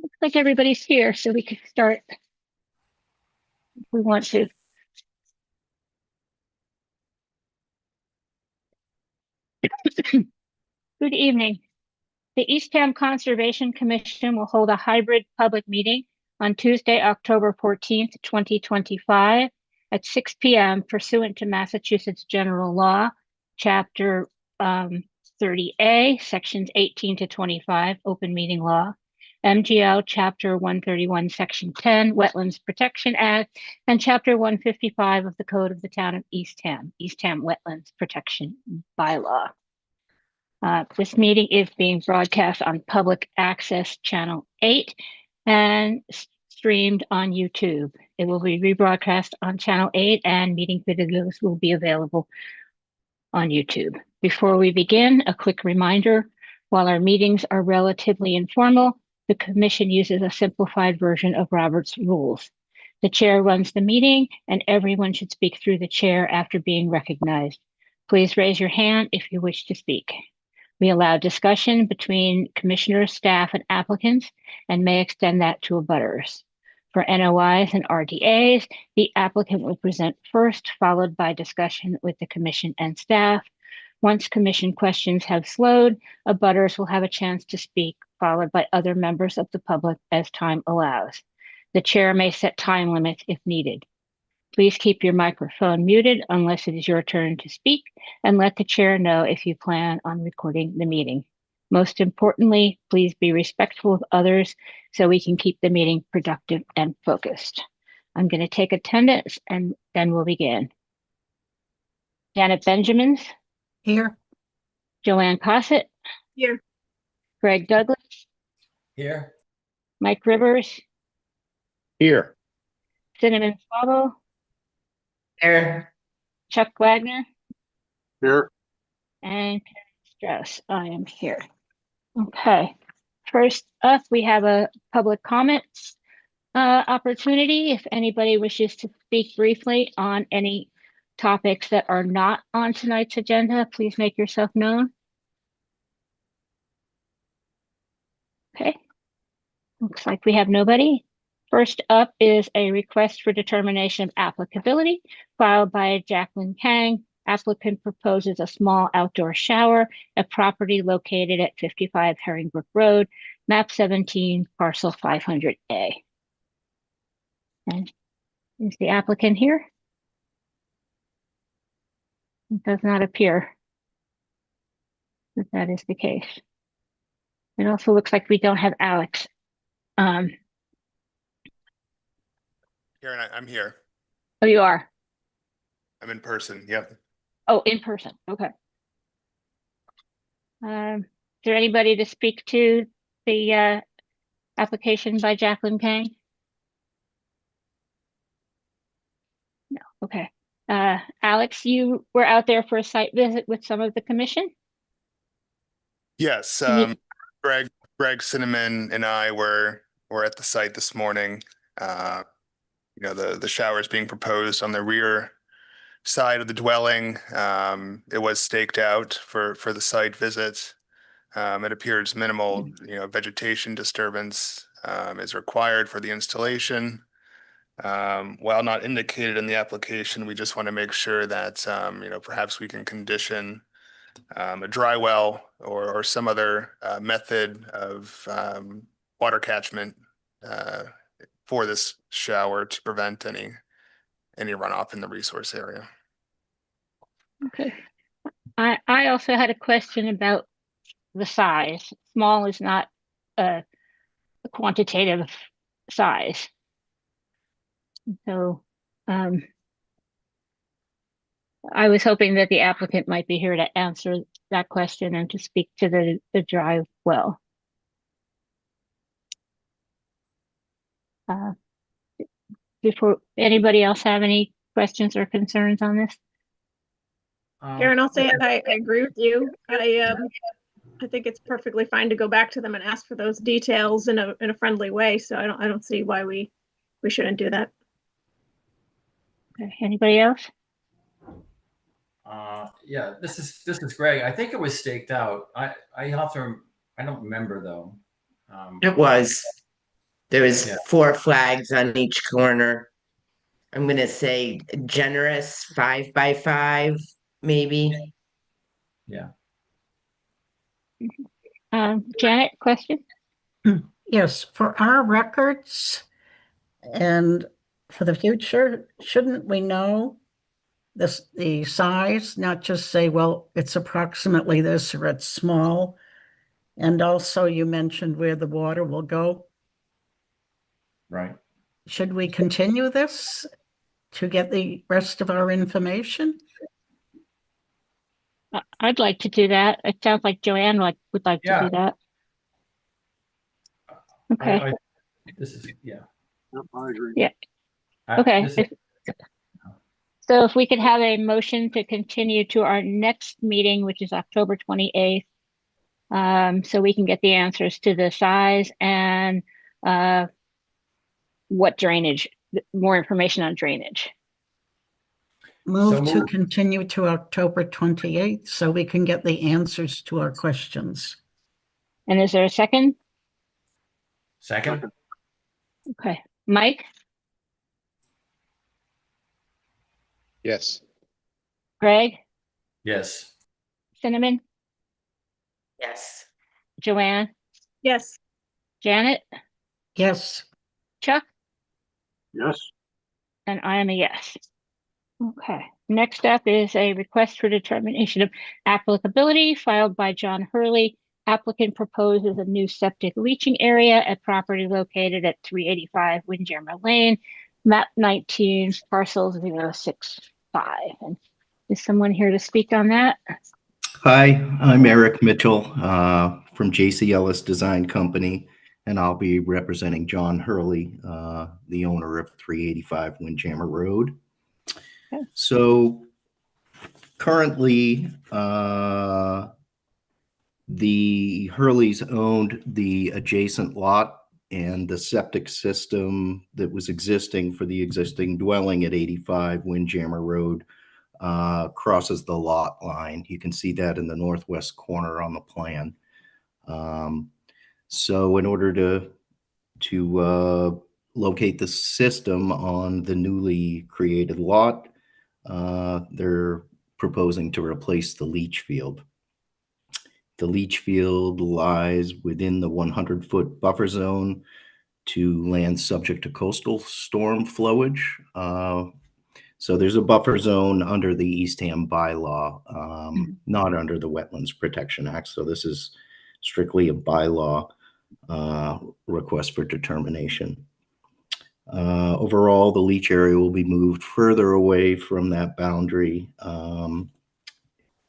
Looks like everybody's here, so we can start if we want to. Good evening. The Eastham Conservation Commission will hold a hybrid public meeting on Tuesday, October 14th, 2025 at 6 p.m. pursuant to Massachusetts General Law, Chapter 30A, Sections 18 to 25, Open Meeting Law, MGL Chapter 131, Section 10, Wetlands Protection Act, and Chapter 155 of the Code of the Town of Eastham, Eastham Wetlands Protection Bylaw. This meeting is being broadcast on Public Access Channel 8 and streamed on YouTube. It will be rebroadcast on Channel 8 and meeting videos will be available on YouTube. Before we begin, a quick reminder, while our meetings are relatively informal, the Commission uses a simplified version of Robert's Rules. The chair runs the meeting and everyone should speak through the chair after being recognized. Please raise your hand if you wish to speak. We allow discussion between commissioners, staff, and applicants, and may extend that to abutters. For NOIs and RDAs, the applicant will present first, followed by discussion with the commission and staff. Once commission questions have slowed, abutters will have a chance to speak, followed by other members of the public as time allows. The chair may set time limits if needed. Please keep your microphone muted unless it is your turn to speak, and let the chair know if you plan on recording the meeting. Most importantly, please be respectful of others so we can keep the meeting productive and focused. I'm going to take attendance and then we'll begin. Janet Benjamins. Here. Joanne Cossett. Here. Greg Douglas. Here. Mike Rivers. Here. Cinnamon Swallow. Here. Chuck Wagner. Here. And Karen Strauss. I am here. Okay. First up, we have a public comments opportunity. If anybody wishes to speak briefly on any topics that are not on tonight's agenda, please make yourself known. Okay. Looks like we have nobody. First up is a request for determination of applicability filed by Jacqueline Kang. Applicant proposes a small outdoor shower at property located at 55 Herringbrook Road, map 17, parcel 500A. And is the applicant here? It does not appear that that is the case. It also looks like we don't have Alex. Karen, I'm here. Oh, you are? I'm in person. Yep. Oh, in person. Okay. Is there anybody to speak to the application by Jacqueline Kang? No. Okay. Alex, you were out there for a site visit with some of the commission? Yes. Greg Cinnamon and I were at the site this morning. The shower is being proposed on the rear side of the dwelling. It was staked out for the site visit. It appears minimal, vegetation disturbance is required for the installation. While not indicated in the application, we just want to make sure that perhaps we can condition a dry well or some other method of water catchment for this shower to prevent any runoff in the resource area. Okay. I also had a question about the size. Small is not a quantitative size. So I was hoping that the applicant might be here to answer that question and to speak to the dry well. Before anybody else have any questions or concerns on this? Karen, I'll say I agree with you. I think it's perfectly fine to go back to them and ask for those details in a friendly way. So I don't see why we shouldn't do that. Okay. Anybody else? Yeah, this is Greg. I think it was staked out. I don't remember though. It was. There was Yeah. 4 flags on each corner. I'm gonna say generous 5 by 5, maybe. Yeah. Janet, question? Yes, for our records and for the future, shouldn't we know the size, not just say, well, it's approximately this or it's small? And also you mentioned where the water will go. Right. Should we continue this to get the rest of our information? I'd like to do that. It sounds like Joanne would like to Yeah. do that. Okay. This is, yeah. Yep, I agree. Yeah. I- Okay. this is- So if we could have a motion to continue to our next meeting, which is October 28th, so we can get the answers to the size and what drainage, more information on drainage. Move to moved. continue to October 28th so we can get the answers to our questions. And is there a second? Second? Okay. Mike, Yes. Greg, Yes. Cinnamon, Yes. Joanne, Yes. Janet, Yes, Chuck, Yes. and I am a yes. Okay. Next up is a request for determination of applicability filed by John Hurley. Applicant proposes a new septic leaching area at property located at 385 Windjammer Lane, map 19, parcel 065. And is someone here to speak on that? Hi, I'm Eric Mitchell from JC Ellis Design Company, and I'll be representing John Hurley, the owner of 385 Windjammer Road. Okay. So currently, the Hurleys owned the adjacent lot, and the septic system that was existing for the existing dwelling at 85 Windjammer Road crosses the lot line. You can see that in the northwest corner on the plan. So in order to locate the system on the newly created lot, they're proposing to replace the leach field. The leach field lies within the 100-foot buffer zone to land subject to coastal storm flowage. So there's a buffer zone under the Eastham bylaw, not under the Wetlands Protection Act. So this is strictly a bylaw request for determination. Overall, the leach area will be moved further away from that boundary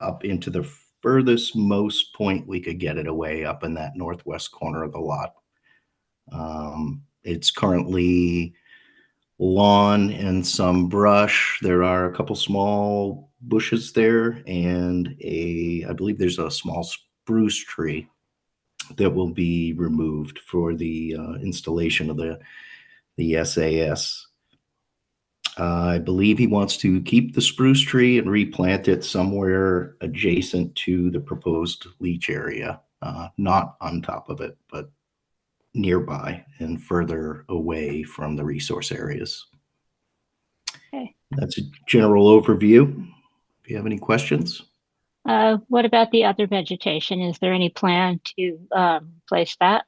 up into the furthest most point we could get it away, up in that northwest corner of the lot. It's currently lawn and some brush. There are a couple small bushes there, and I believe there's a small spruce tree that will be removed for the installation of the SAS. I believe he wants to keep the spruce tree and replant it somewhere adjacent to the proposed leach area, not on top of it, but nearby and further away from the resource areas. Okay. That's a general overview. If you have any questions. What about the other vegetation? Is there any plan to place that?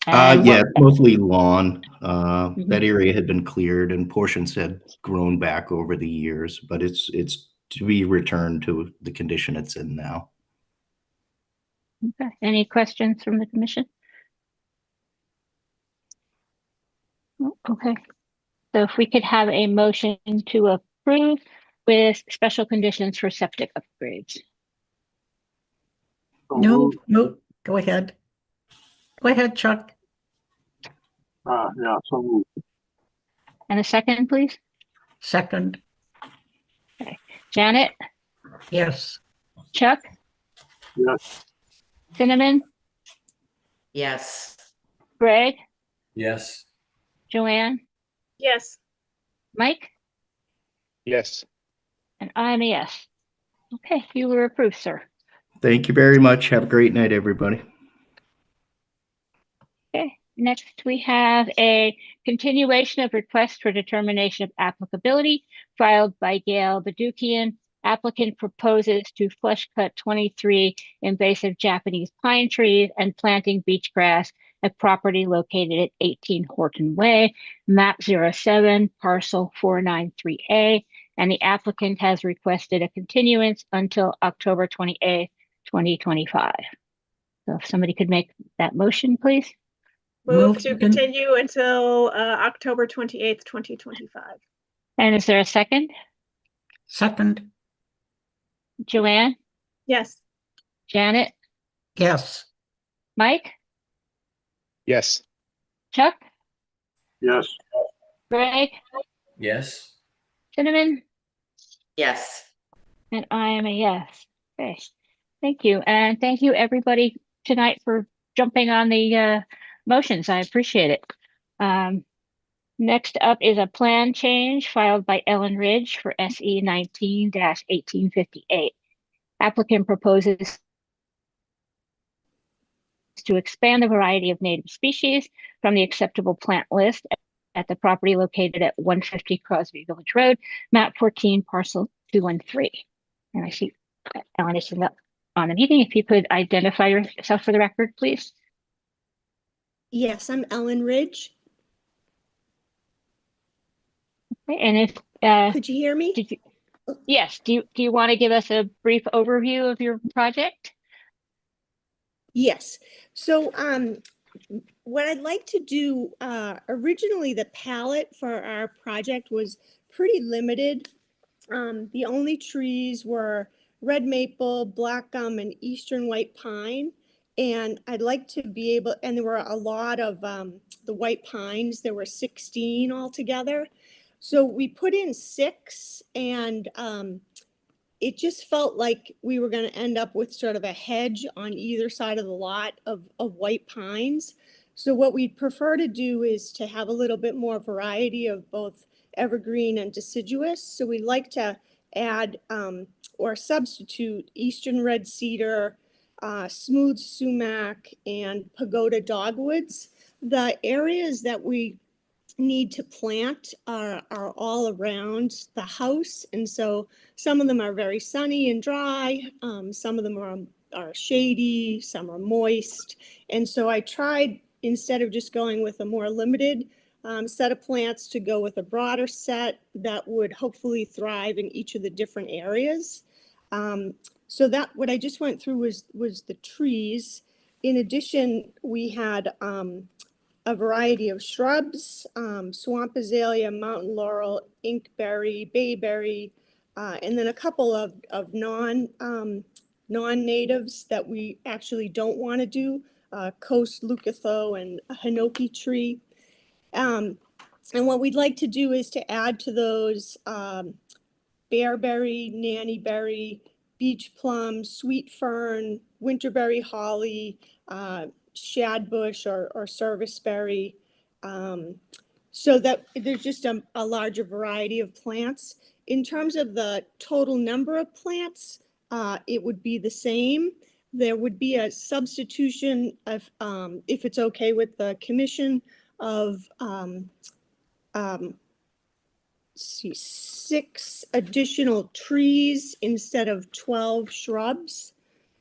And Yeah, what- it's mostly lawn. That area had been cleared and portions had grown back over the years, but it's to be returned to the condition it's in now. Okay. Any questions from the commission? Oh, okay. So if we could have a motion to approve with special conditions for septic upgrades. So no, moved. no, go ahead. Go ahead, Chuck. Yeah, so moved. And a second, please. Second, Janet, yes. Chuck, Yes. Cinnamon, Yes. Greg, Yes. Joanne, Yes. Mike, Yes. and I'm a yes. Okay, you were approved, sir. Thank you very much. Have a great night, everybody. Okay, next we have a continuation of request for determination of applicability filed by Gail Badukian. Applicant proposes to flush cut 23 invasive Japanese pine trees and planting beach grass at property located at 18 Horton Way, map 07, parcel 493A, and the applicant has requested a continuance until October 28th, 2025. So if somebody could make that motion, please. Move Move to to con- continue until October 28th, 2025. And is there a second? Second, Joanne, Yes. Janet, yes. Mike, Yes. Chuck, Yes. Greg, Yes. Cinnamon, Yes. and I am a yes. Okay, thank you. And thank you everybody tonight for jumping on the motions. I appreciate it. Next up is a plan change filed by Ellen Ridge for SE 19-1858. Applicant proposes to expand the variety of native species from the acceptable plant list at the property located at 150 Crosby Village Road, map 14, parcel 213. And I see Ellen is on the meeting. If you could identify yourself for the record, please. Yes, I'm Ellen Ridge. Okay, and if Could you hear me? yes, do you want to give us a brief overview of your project? Yes. So what I'd like to do, originally the palette for our project was pretty limited. The only trees were red maple, black gum, and eastern white pine. And I'd like to be able, and there were a lot of the white pines, there were 16 altogether. So we put in 6, and it just felt like we were going to end up with sort of a hedge on either side of the lot of white pines. So what we'd prefer to do is to have a little bit more variety of both evergreen and deciduous. So we'd like to add or substitute eastern red cedar, smooth sumac, and pagoda dogwoods. The areas that we need to plant are all around the house, and so some of them are very sunny and dry, some of them are shady, some are moist, and so I tried, instead of just going with a more limited set of plants, to go with a broader set that would hopefully thrive in each of the different areas. So that what I just went through was the trees. In addition, we had a variety of shrubs, swamp azalea, mountain laurel, inkberry, bayberry, and then a couple of non-natives that we actually don't want to do, coast leucotho and a hinoki tree. And what we'd like to do is to add to those bearberry, nannyberry, beach plum, sweet fern, winterberry holly, shadbush or serviceberry, so that there's just a larger variety of plants. In terms of the total number of plants, it would be the same. There would be a substitution of, if it's okay with the commission, of 6 additional trees instead of 12 shrubs.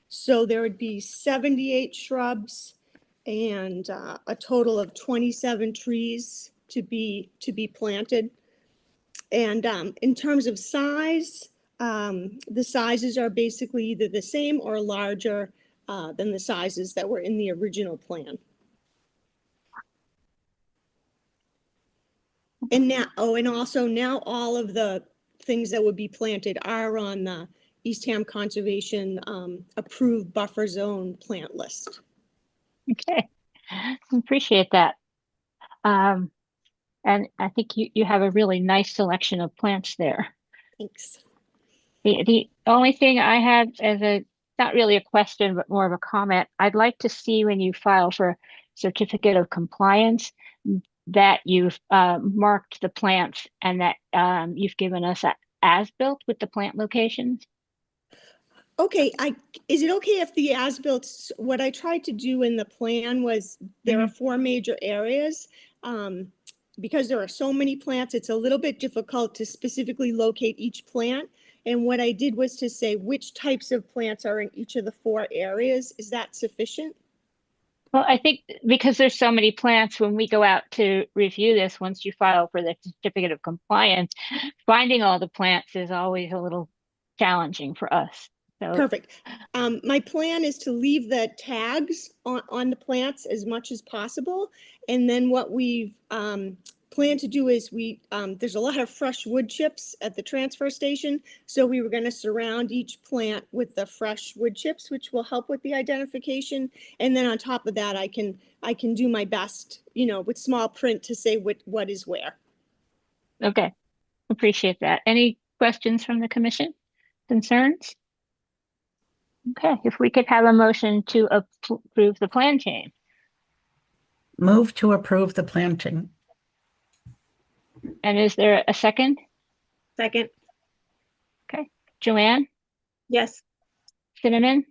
So there would be 78 shrubs and a total of 27 trees to be planted. And in terms of size, the sizes are basically either the same or larger than the sizes that were in the original plan. And now, and also now all of the things that would be planted are on the Eastham Conservation approved buffer zone plant list. Okay, appreciate that. And I think you have a really nice selection of plants there. Thanks. The only thing I have as not really a question, but more of a comment, I'd like to see when you file for a certificate of compliance that you've marked the plants and that you've given us as built with the plant locations. Okay, is it okay if the as-built, what I tried to do in the plan was, there are 4 major areas. Because there are so many plants, it's a little bit difficult to specifically locate each plant. And what I did was to say which types of plants are in each of the 4 areas. Is that sufficient? Well, I think because there's so many plants, when we go out to review this, once you file for the certificate of compliance, finding all the plants is always a little challenging for us. So, Perfect. My plan is to leave the tags on the plants as much as possible. And then what we've planned to do is there's a lot of fresh wood chips at the transfer station. So we were going to surround each plant with the fresh wood chips, which will help with the identification. And then on top of that, I can do my best, with small print to say what is where. okay, appreciate that. Any questions from the commission? Concerns? Okay, if we could have a motion to approve the plan change. Move to approve the planting. And is there a second? Second, Joanne, yes. Cinnamon,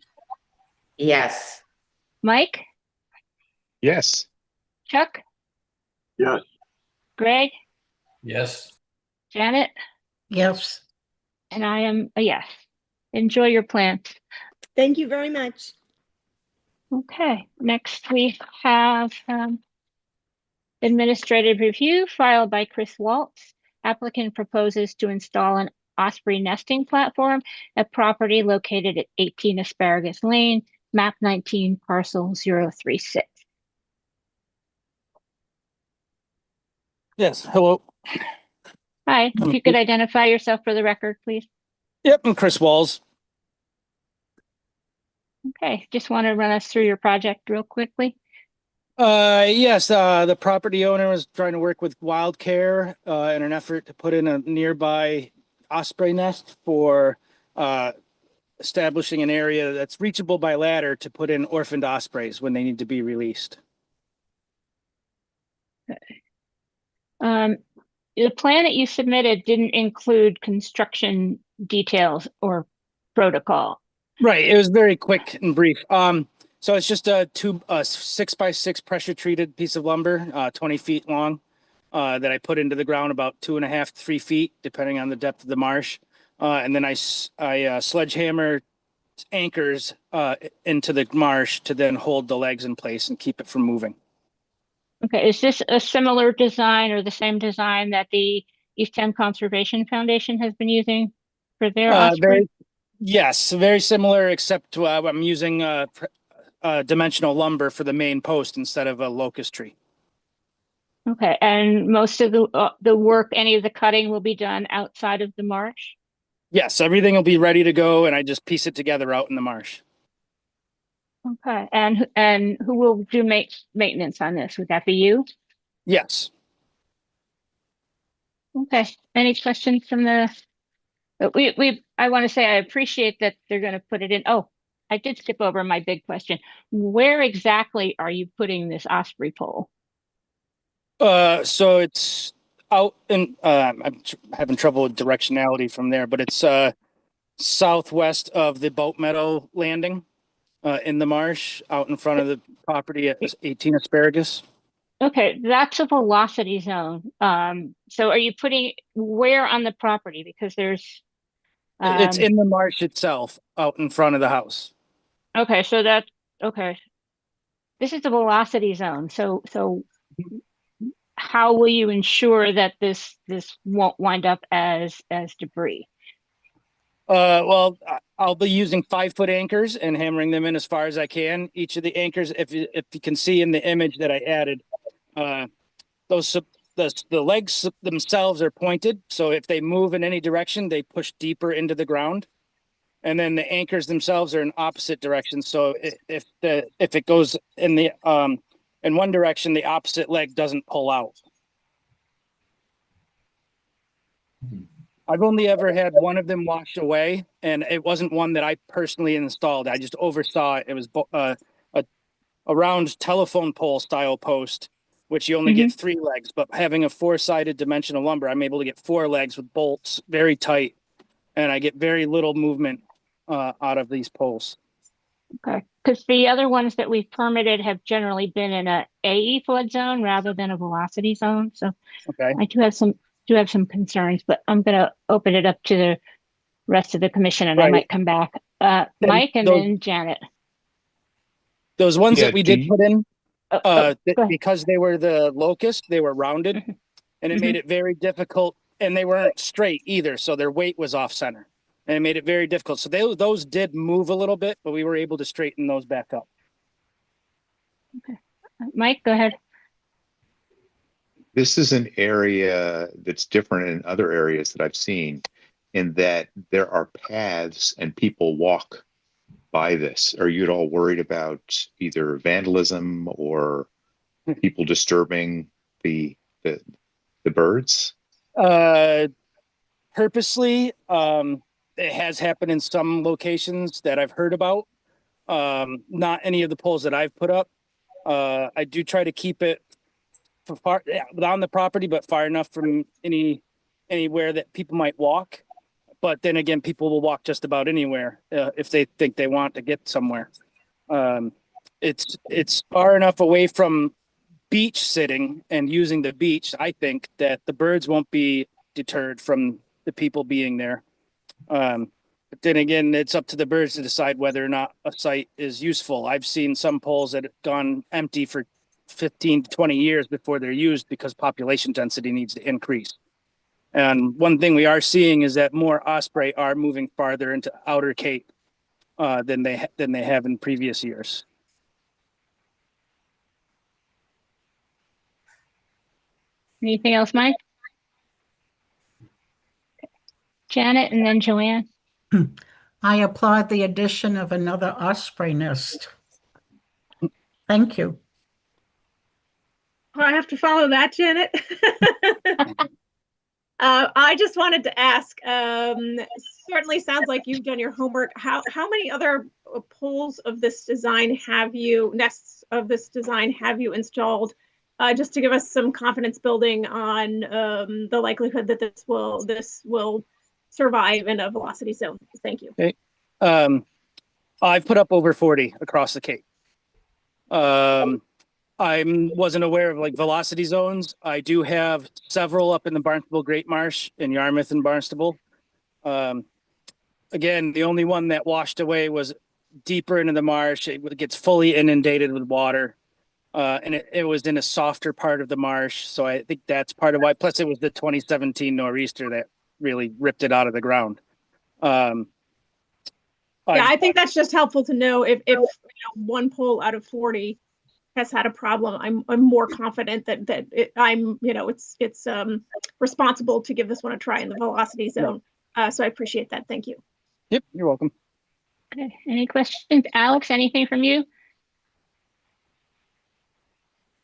Yes. Mike, Yes. Chuck, Yes. Greg, Yes. Janet, Yes. and I am a yes. Enjoy your plants. Thank you very much. Okay, next we have administrative review filed by Chris Waltz. Applicant proposes to install an osprey nesting platform at property located at 18 Asparagus Lane, map 19, parcel 036. Yes, hello. Hi, if you could identify yourself for the record, please. Yep, I'm Chris Walls. Okay, just want to run us through your project real quickly. Yes, the property owner was trying to work with Wild Care in an effort to put in a nearby osprey nest for establishing an area that's reachable by ladder to put in orphaned ospreys when they need to be released. The plan that you submitted didn't include construction details or protocol. Right, it was very quick and brief. So it's just a 6x6 pressure treated piece of lumber, 20 feet long, that I put into the ground about 2.5 to 3 feet, depending on the depth of the marsh. And then I sledgehammer anchors into the marsh to then hold the legs in place and keep it from moving. Okay, is this a similar design or the same design that the Eastham Conservation Foundation has been using for their osprey? Yes, very similar, except I'm using dimensional lumber for the main post instead of a locust tree. Okay, and most of the work, any of the cutting will be done outside of the marsh? Yes, everything will be ready to go, and I just piece it together out in the marsh. Okay, and who will do maintenance on this? Would that be you? Yes. Okay, any questions from the, I want to say I appreciate that they're going to put it in. Oh, I did skip over my big question. Where exactly are you putting this osprey pole? So it's out in, I'm having trouble with directionality from there, but it's southwest of the boat meadow landing in the marsh out in front of the property at 18 Asparagus. Okay, that's a velocity zone. So are you putting where on the property? Because there's It's in the marsh itself, out in front of the house. okay, so that okay. This is a velocity zone. So how will you ensure that this won't wind up as debris? Well, I'll be using 5-foot anchors and hammering them in as far as I can. Each of the anchors, if you can see in the image that I added, the legs themselves are pointed. So if they move in any direction, they push deeper into the ground. And then the anchors themselves are in opposite directions. So if it goes in the in one direction, the opposite leg doesn't pull out. I've only ever had one of them washed away, and it wasn't one that I personally installed. I just oversaw it. It was a round telephone pole style post, which you only get 3 legs, but having a 4-sided dimensional lumber, I'm able to get 4 legs with bolts very tight, and I get very little movement out of these poles. Okay, because the other ones that we've permitted have generally been in a AE flood zone rather than a velocity zone. So Okay. I do have some concerns, but I'm gonna open it up to the rest of the commission and I Right. might come back. Mike and those- then Janet. Those ones Yeah, that we do did you- put in, Oh, go ahead. because they were the locust, they were rounded, Mhm. and it made it very difficult. And they weren't straight either, so their weight was off center, and it made it very difficult. So those did move a little bit, but we were able to straighten those back up. Mike, go ahead. This is an area that's different in other areas that I've seen in that there are paths and people walk by this. Are you at all worried about either vandalism or people disturbing the birds? Purposely, it has happened in some locations that I've heard about. Not any of the poles that I've put up. I do try to keep it on the property, but far enough from anywhere that people might walk. But then again, people will walk just about anywhere if they think they want to get somewhere. It's far enough away from beach sitting and using the beach, I think, that the birds won't be deterred from the people being there. But then again, it's up to the birds to decide whether or not a site is useful. I've seen some poles that have gone empty for 15 to 20 years before they're used because population density needs to increase. And one thing we are seeing is that more osprey are moving farther into outer Cape than they have in previous years. Anything else, Mike? Janet and then Joanne. I applaud the addition of another osprey nest. Thank you. I have to follow that, Janet. I just wanted to ask, certainly sounds like you've done your homework. How many other poles of this design nests of this design have you installed? Just to give us some confidence building on the likelihood that this will survive in a velocity zone. Thank you. Okay. I've put up over 40 across the Cape. I wasn't aware of like velocity zones. I do have several up in the Barnstable Great Marsh in Yarmouth and Barnstable. Again, the only one that washed away was deeper into the marsh. It gets fully inundated with water. And it was in a softer part of the marsh. So I think that's part of why. Plus, it was the 2017 nor'easter that really ripped it out of the ground. Yeah, I think that's just helpful to know if one pole out of 40 has had a problem. I'm more confident that it's responsible to give this one a try in the velocity zone. So I appreciate that. Thank you. Yep, you're welcome. Okay. Any questions? Alex, anything from you?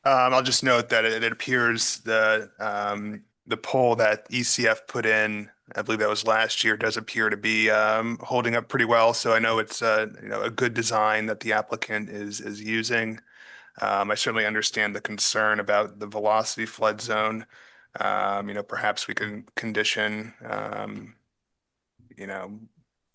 I'll just note that it appears the poll that ECF put in, I believe that was last year, does appear to be holding up pretty well. So I know it's a good design that the applicant is using. I certainly understand the concern about the velocity flood zone. Perhaps we can condition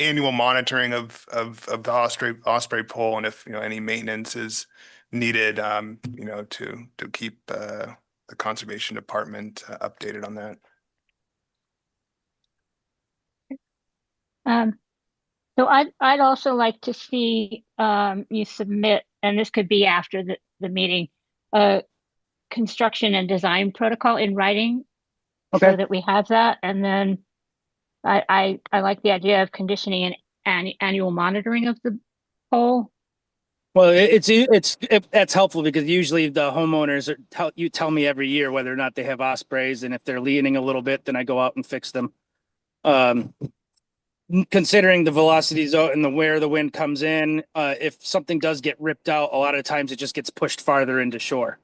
annual monitoring of the osprey poll, and if any maintenance is needed, to keep the conservation department updated on that. So I'd also like to see you submit, and this could be after the meeting, a construction and design protocol in writing, Okay. so that we have that. And then I like the idea of conditioning an annual monitoring of the pole. Well, that's helpful because usually the homeowners tell me every year whether or not they have ospreys, and if they're leaning a little bit, then I go out and fix them. Considering the velocity zone and where the wind comes in, if something does get ripped out, a lot of times it just gets pushed farther into shore,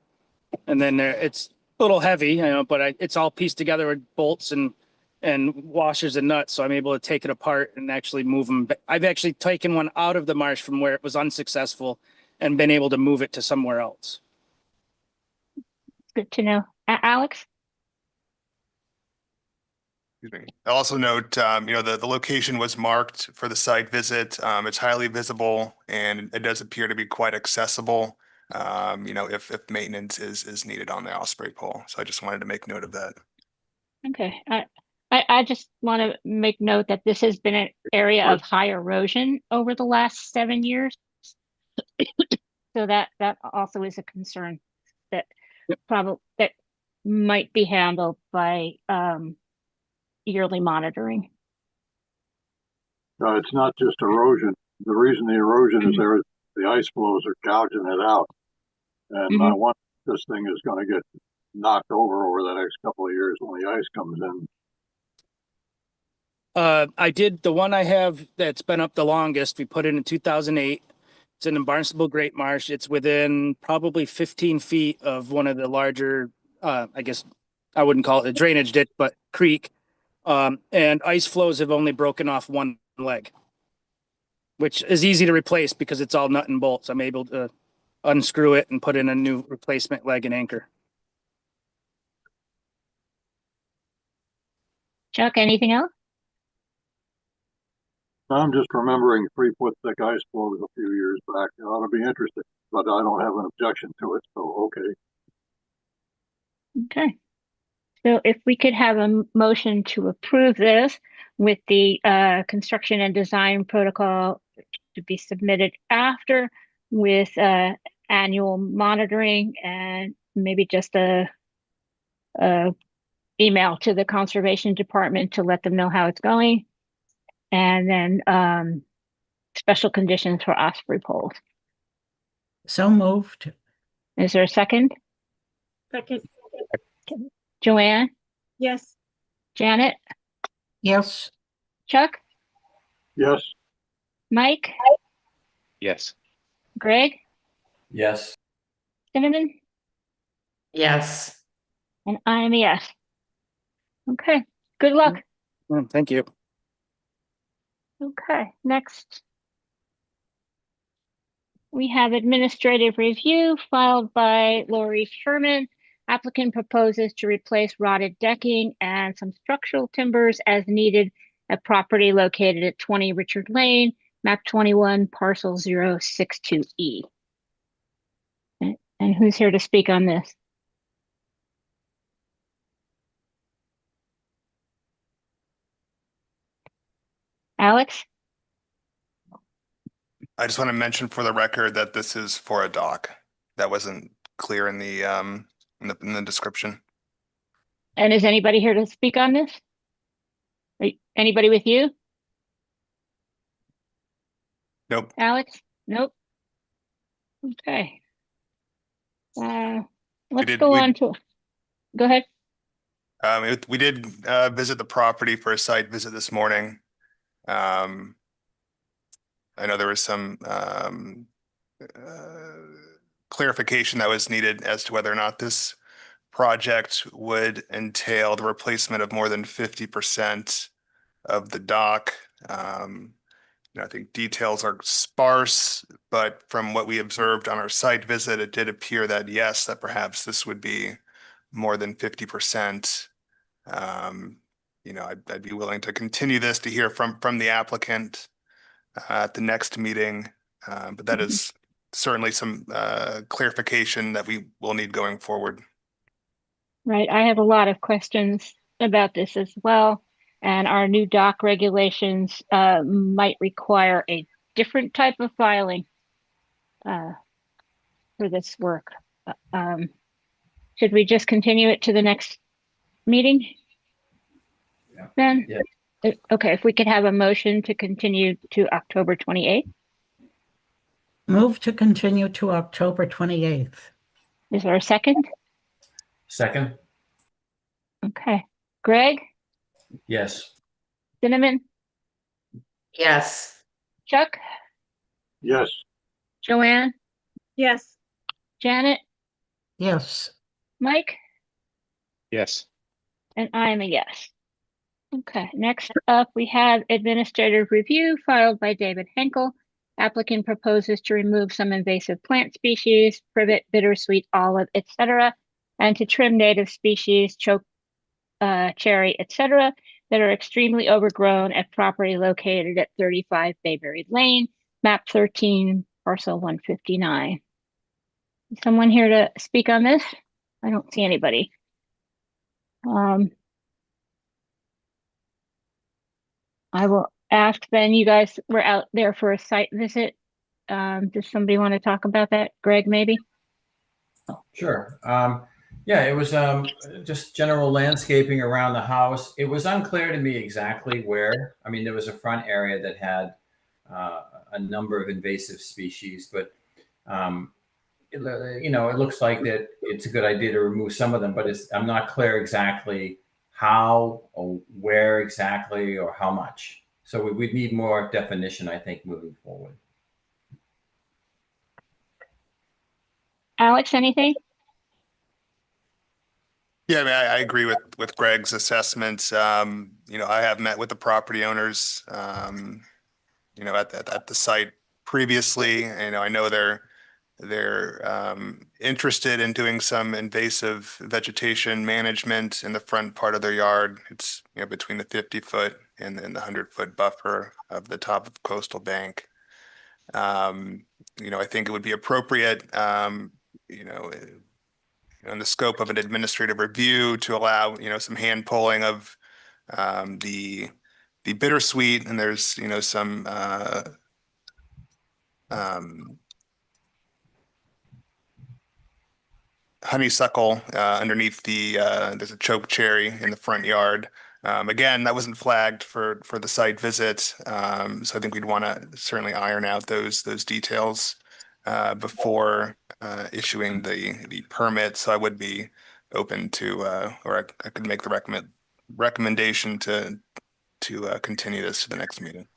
and then it's a little heavy, but it's all pieced together with bolts and washers and nuts, so I'm able to take it apart and actually move them. I've actually taken one out of the marsh from where it was unsuccessful and been able to move it to somewhere else. Good to know. Alex? Excuse me. I also note, the location was marked for the site visit. It's highly visible and it does appear to be quite accessible. If maintenance is needed on the Osprey pole. So I just wanted to make note of that. Okay, I just want to make note that this has been an area of high erosion over the last 7 years. So that also is a concern that that might be handled by yearly monitoring. No, it's not just erosion. The reason the erosion is there is the ice flows are gouging it out. And I wonder if this thing is going to get knocked over the next couple of years when the ice comes in. I did the one I have that's been up the longest. We put it in 2008. It's in Barnstable Great Marsh. It's within probably 15 feet of one of the larger, I guess I wouldn't call it a drainage ditch, but creek. And ice flows have only broken off one leg, which is easy to replace because it's all nut and bolts. I'm able to unscrew it and put in a new replacement leg and anchor. Chuck, anything else? I'm just remembering 3-foot thick ice flows a few years back. It ought to be interesting, but I don't have an objection to it. So, okay. Okay. So if we could have a motion to approve this with the construction and design protocol to be submitted after, with annual monitoring and maybe just a email to the conservation department to let them know how it's going. And then special conditions for Osprey poles. So moved. Is there a second? Second, Joanne? yes. Janet? Yes. Chuck? Yes. Mike? Yes. Greg? Yes. Cinnamon? Yes. And I'm a yes. Okay, good luck. Thank you. Okay, next. We have administrative review filed by Lori Sherman. Applicant proposes to replace rotted decking and some structural timbers as needed at property located at 20 Richard Lane, map 21, parcel 062E. And who's here to speak on this? Alex? I just want to mention for the record that this is for a dock. That wasn't clear in the description. And is anybody here to speak on this? Anybody with you? Nope. Alex? Nope. Okay. Let's go on to, go ahead. We did visit the property for a site visit this morning. I know there was some clarification that was needed as to whether or not this project would entail the replacement of more than 50% of the dock. I think details are sparse, but from what we observed on our site visit, it did appear that yes, that perhaps this would be more than 50%. I'd be willing to continue this to hear from the applicant at the next meeting, but that is certainly some clarification that we will need going forward. Right, I have a lot of questions about this as well. And our new dock regulations might require a different type of filing for this work. Should we just continue it to the next meeting? Yeah. Then? Yeah. Okay, if we could have a motion to continue to October 28th. Move to continue to October 28th. Is there a second? Second. Okay, Greg? Yes. Cinnamon? Yes. Chuck? Yes. Joanne? Yes. Janet? Yes. Mike? Yes. And I'm a yes. Okay, next up, we have administrative review filed by David Henkel. Applicant proposes to remove some invasive plant species, privet, bittersweet, olive, etc., and to trim native species, choke cherry, etc., that are extremely overgrown at property located at 35 Bayberry Lane, map 13, parcel 159. Is someone here to speak on this? I don't see anybody. I will ask then, you guys were out there for a site visit. Does somebody want to talk about that? Greg, maybe? Sure. Yeah, it was just general landscaping around the house. It was unclear to me exactly where. I mean, there was a front area that had a number of invasive species, but it looks like that it's a good idea to remove some of them, but I'm not clear exactly how or where exactly or how much. So we'd need more definition, I think, moving forward. Alex, anything? Yeah, I mean, I agree with Greg's assessments. I have met with the property owners, at the site previously. I know they're interested in doing some invasive vegetation management in the front part of their yard. It's between the 50-foot and then the 100-foot buffer of the top of Coastal Bank. I think it would be appropriate, in the scope of an administrative review to allow, some hand pulling of the bittersweet, and there's, some honeysuckle underneath there's a choke cherry in the front yard. Again, that wasn't flagged for the site visit, so I think we'd want to certainly iron out those details before issuing the permit. So I would be open to, or I could make the recommendation to continue this to the next meeting.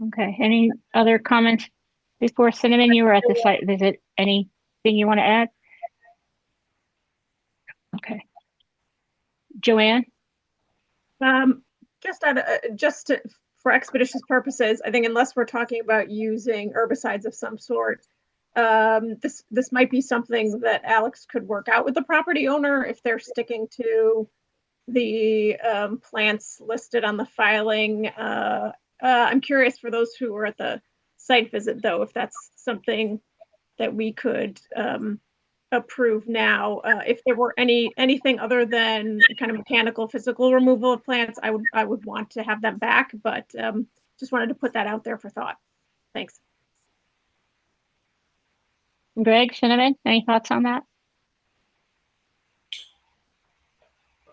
Okay, any other comments before Cinnamon? You were at the site visit. Anything you want to add? Okay. Joanne? For expeditious purposes, I think unless we're talking about using herbicides of some sort, this might be something that Alex could work out with the property owner if they're sticking to the plants listed on the filing. I'm curious for those who were at the site visit, though, if that's something that we could approve now. If there were anything other than kind of mechanical, physical removal of plants, I would want to have them back, but just wanted to put that out there for thought. Thanks. Greg, Cinnamon, any thoughts on that?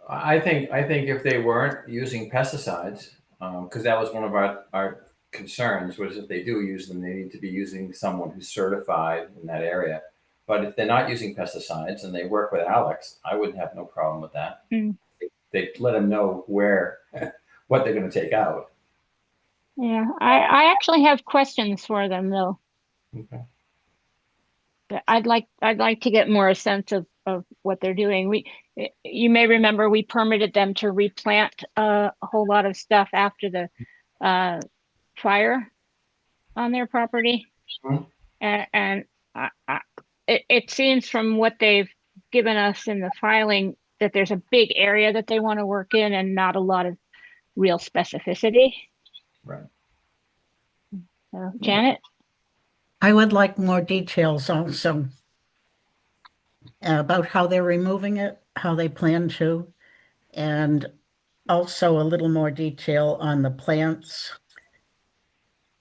I think if they weren't using pesticides, because that was one of our concerns, was if they do use them, they need to be using someone who's certified in that area. But if they're not using pesticides and they work with Alex, I wouldn't have no problem with that. They let them know what they're going to take out. Yeah, I actually have questions for them, though. Okay. I'd like to get more a sense of what they're doing. You may remember we permitted them to replant a whole lot of stuff after the fire on their property, and it seems from what they've given us in the filing that there's a big area that they want to work in and not a lot of real specificity. Right. Janet? I would like more details also about how they're removing it, how they plan to, and also a little more detail on the plants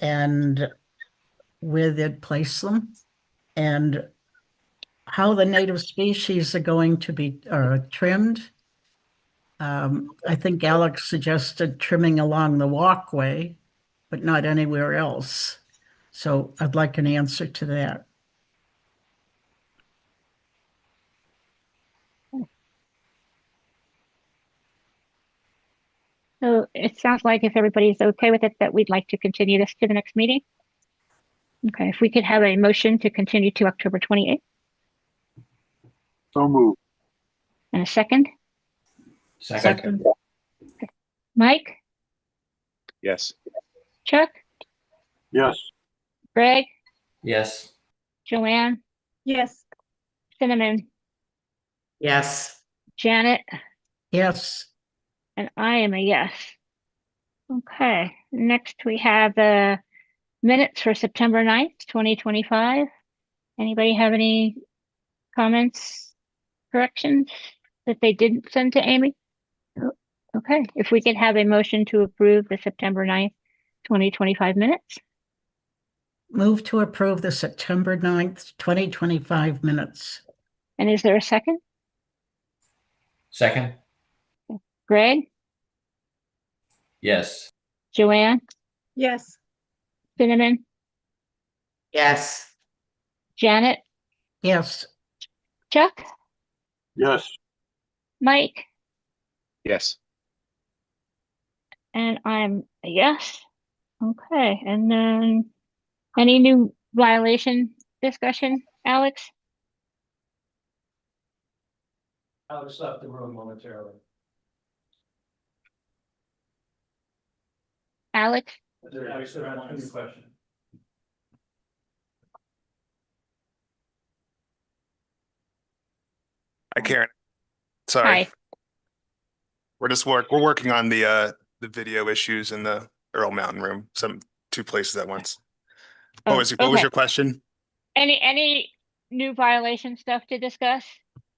and where they'd place them and how the native species are going to be trimmed. I think Alex suggested trimming along the walkway, but not anywhere else. So I'd like an answer to that. So it sounds like if everybody's okay with it, that we'd like to continue this to the next meeting. Okay, if we could have a motion to continue to October 28th. So moved. And a second? Second. Okay. Mike? Yes. Chuck? Yes. Greg? Yes. Joanne? Yes. Cinnamon? Yes. Janet? Yes. And I am a yes. Okay, next we have the minutes for September 9th, 2025. Anybody have any comments, corrections that they didn't send to Amy? Okay, if we could have a motion to approve the September 9th, 2025 minutes. Move to approve the September 9th, 2025 minutes. And is there a second? Second? Greg, Yes. Joanne, Yes. Cinnamon, Yes. Janet, Yes. Chuck, Yes, Mike, Yes. and I'm a yes. Okay, and then any new violation discussion, Alex? Alex left the room momentarily. Alex? Alex, there are any questions? Hi, Karen. Sorry. Hi. We're working on the video issues in the Earl Mountain Room, two places at once. Oh, What was okay. your question? Any new violation stuff to discuss?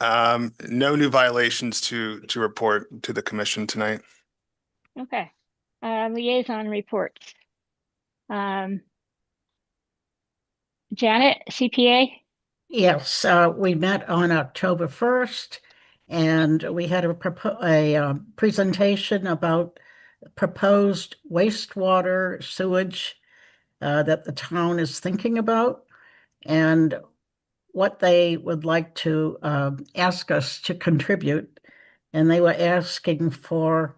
No new violations to report to the commission tonight. Okay. Liaison reports. Janet, CPA? Yes, we met on October 1st, and we had a presentation about proposed wastewater sewage that the town is thinking about, and what they would like to ask us to contribute. And they were asking for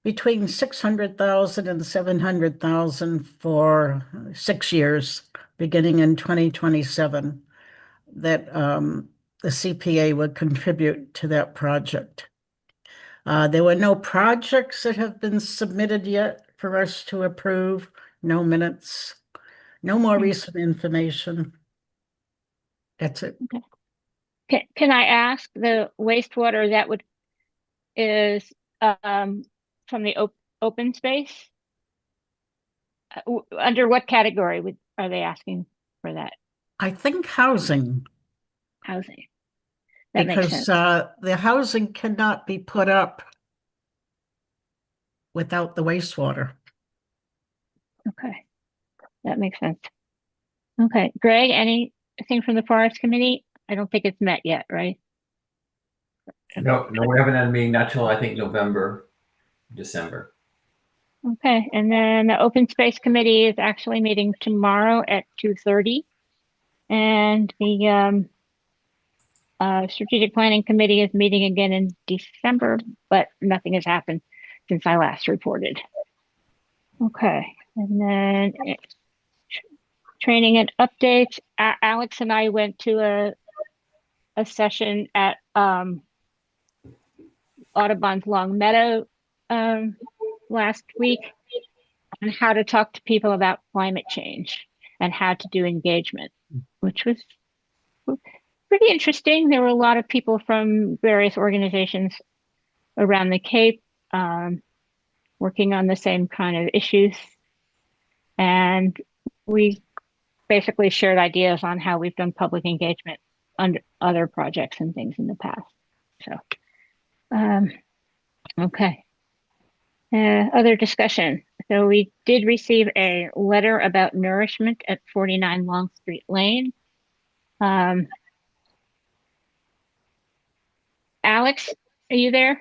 between 600,000 and 700,000 for 6 years, beginning in 2027, that the CPA would contribute to that project. There were no projects that have been submitted yet for us to approve, no minutes, no more recent information. That's it. Okay. Can I ask, the wastewater that is from the open space? Under what category are they asking for that? I think housing. Housing. That makes Because sense. the housing cannot be put up without the wastewater. Okay. That makes sense. Okay. Greg, anything from the Forest Committee? I don't think it's met yet, right? No, we haven't had a meeting, not till I think November, December. Okay, and then the Open Space Committee is actually meeting tomorrow at 2:30. And the Strategic Planning Committee is meeting again in December, but nothing has happened since I last reported. Okay, and then training and updates. Alex and I went to a session at Audubon's Long Meadow last week on how to talk to people about climate change and how to do engagement, which was pretty interesting. There were a lot of people from various organizations around the Cape working on the same kind of issues. And we basically shared ideas on how we've done public engagement under other projects and things in the past. So, okay. Other discussion. So we did receive a letter about nourishment at 49 Longstreet Lane. Alex, are you there?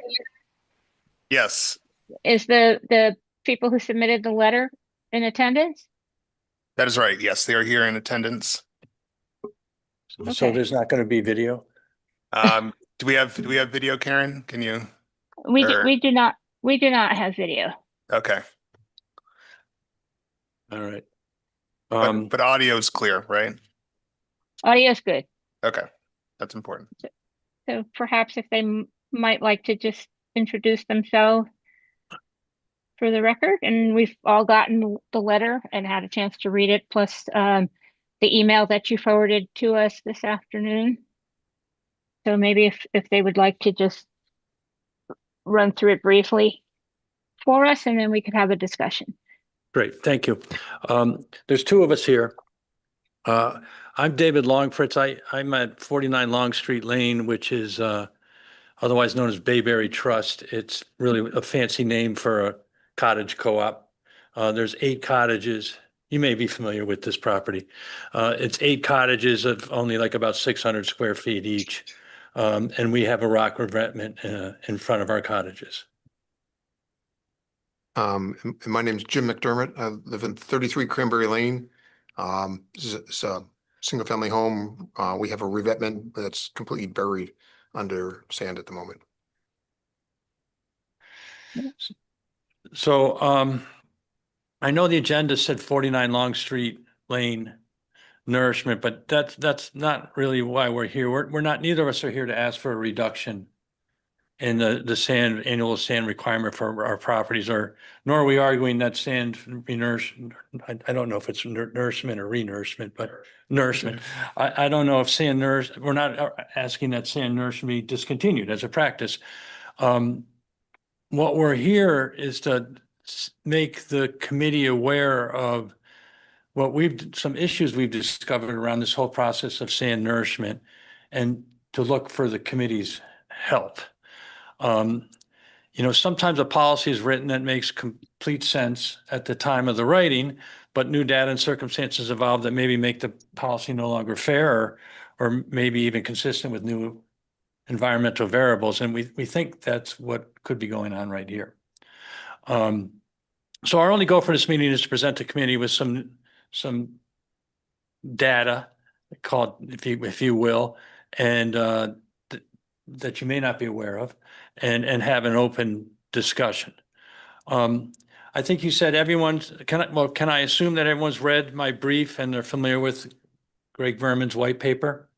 Yes, Is the people who submitted the letter in attendance? that is right. Yes, they are here in attendance. So Okay. there's not going to be video? Do we have video, Karen? Can you? We do not have video. Okay. All right. But audio is clear, right? Audio is good. Okay, that's important. So perhaps if they might like to just introduce themselves for the record, and we've all gotten the letter and had a chance to read it, plus the email that you forwarded to us this afternoon. So maybe if they would like to just run through it briefly for us, and then we could have a discussion. Great, thank you. There's two of us here. I'm David Longfritz. I'm at 49 Long Street Lane, which is otherwise known as Bayberry Trust. It's really a fancy name for a cottage co-op. There's 8 cottages. You may be familiar with this property. It's 8 cottages of only like about 600 square feet each. And we have a rock revetment in front of our cottages. And my name is Jim McDermott. I live in 33 Cranberry Lane. It's a single family home. We have a revetment that's completely buried under sand at the moment. So I know the agenda said 49 Long Street Lane nourishment, but that's not really why we're here. We're not, neither of us are here to ask for a reduction in the annual sand requirement for our properties, nor are we arguing that sand renourishment. I don't know if it's nourishment or renourishment, but nourishment. I don't know if sand we're not asking that sand nourishment be discontinued as a practice. What we're here is to make the committee aware of some issues we've discovered around this whole process of sand nourishment, and to look for the committee's help. Sometimes a policy is written that makes complete sense at the time of the writing, but new data and circumstances evolve that maybe make the policy no longer fair, or maybe even consistent with new environmental variables. And we think that's what could be going on right here. So our only goal for this meeting is to present the committee with some data, called, if you will, and that you may not be aware of, and have an open discussion. I think you said can I assume that everyone's read my brief and they're familiar with Greg Verman's white paper?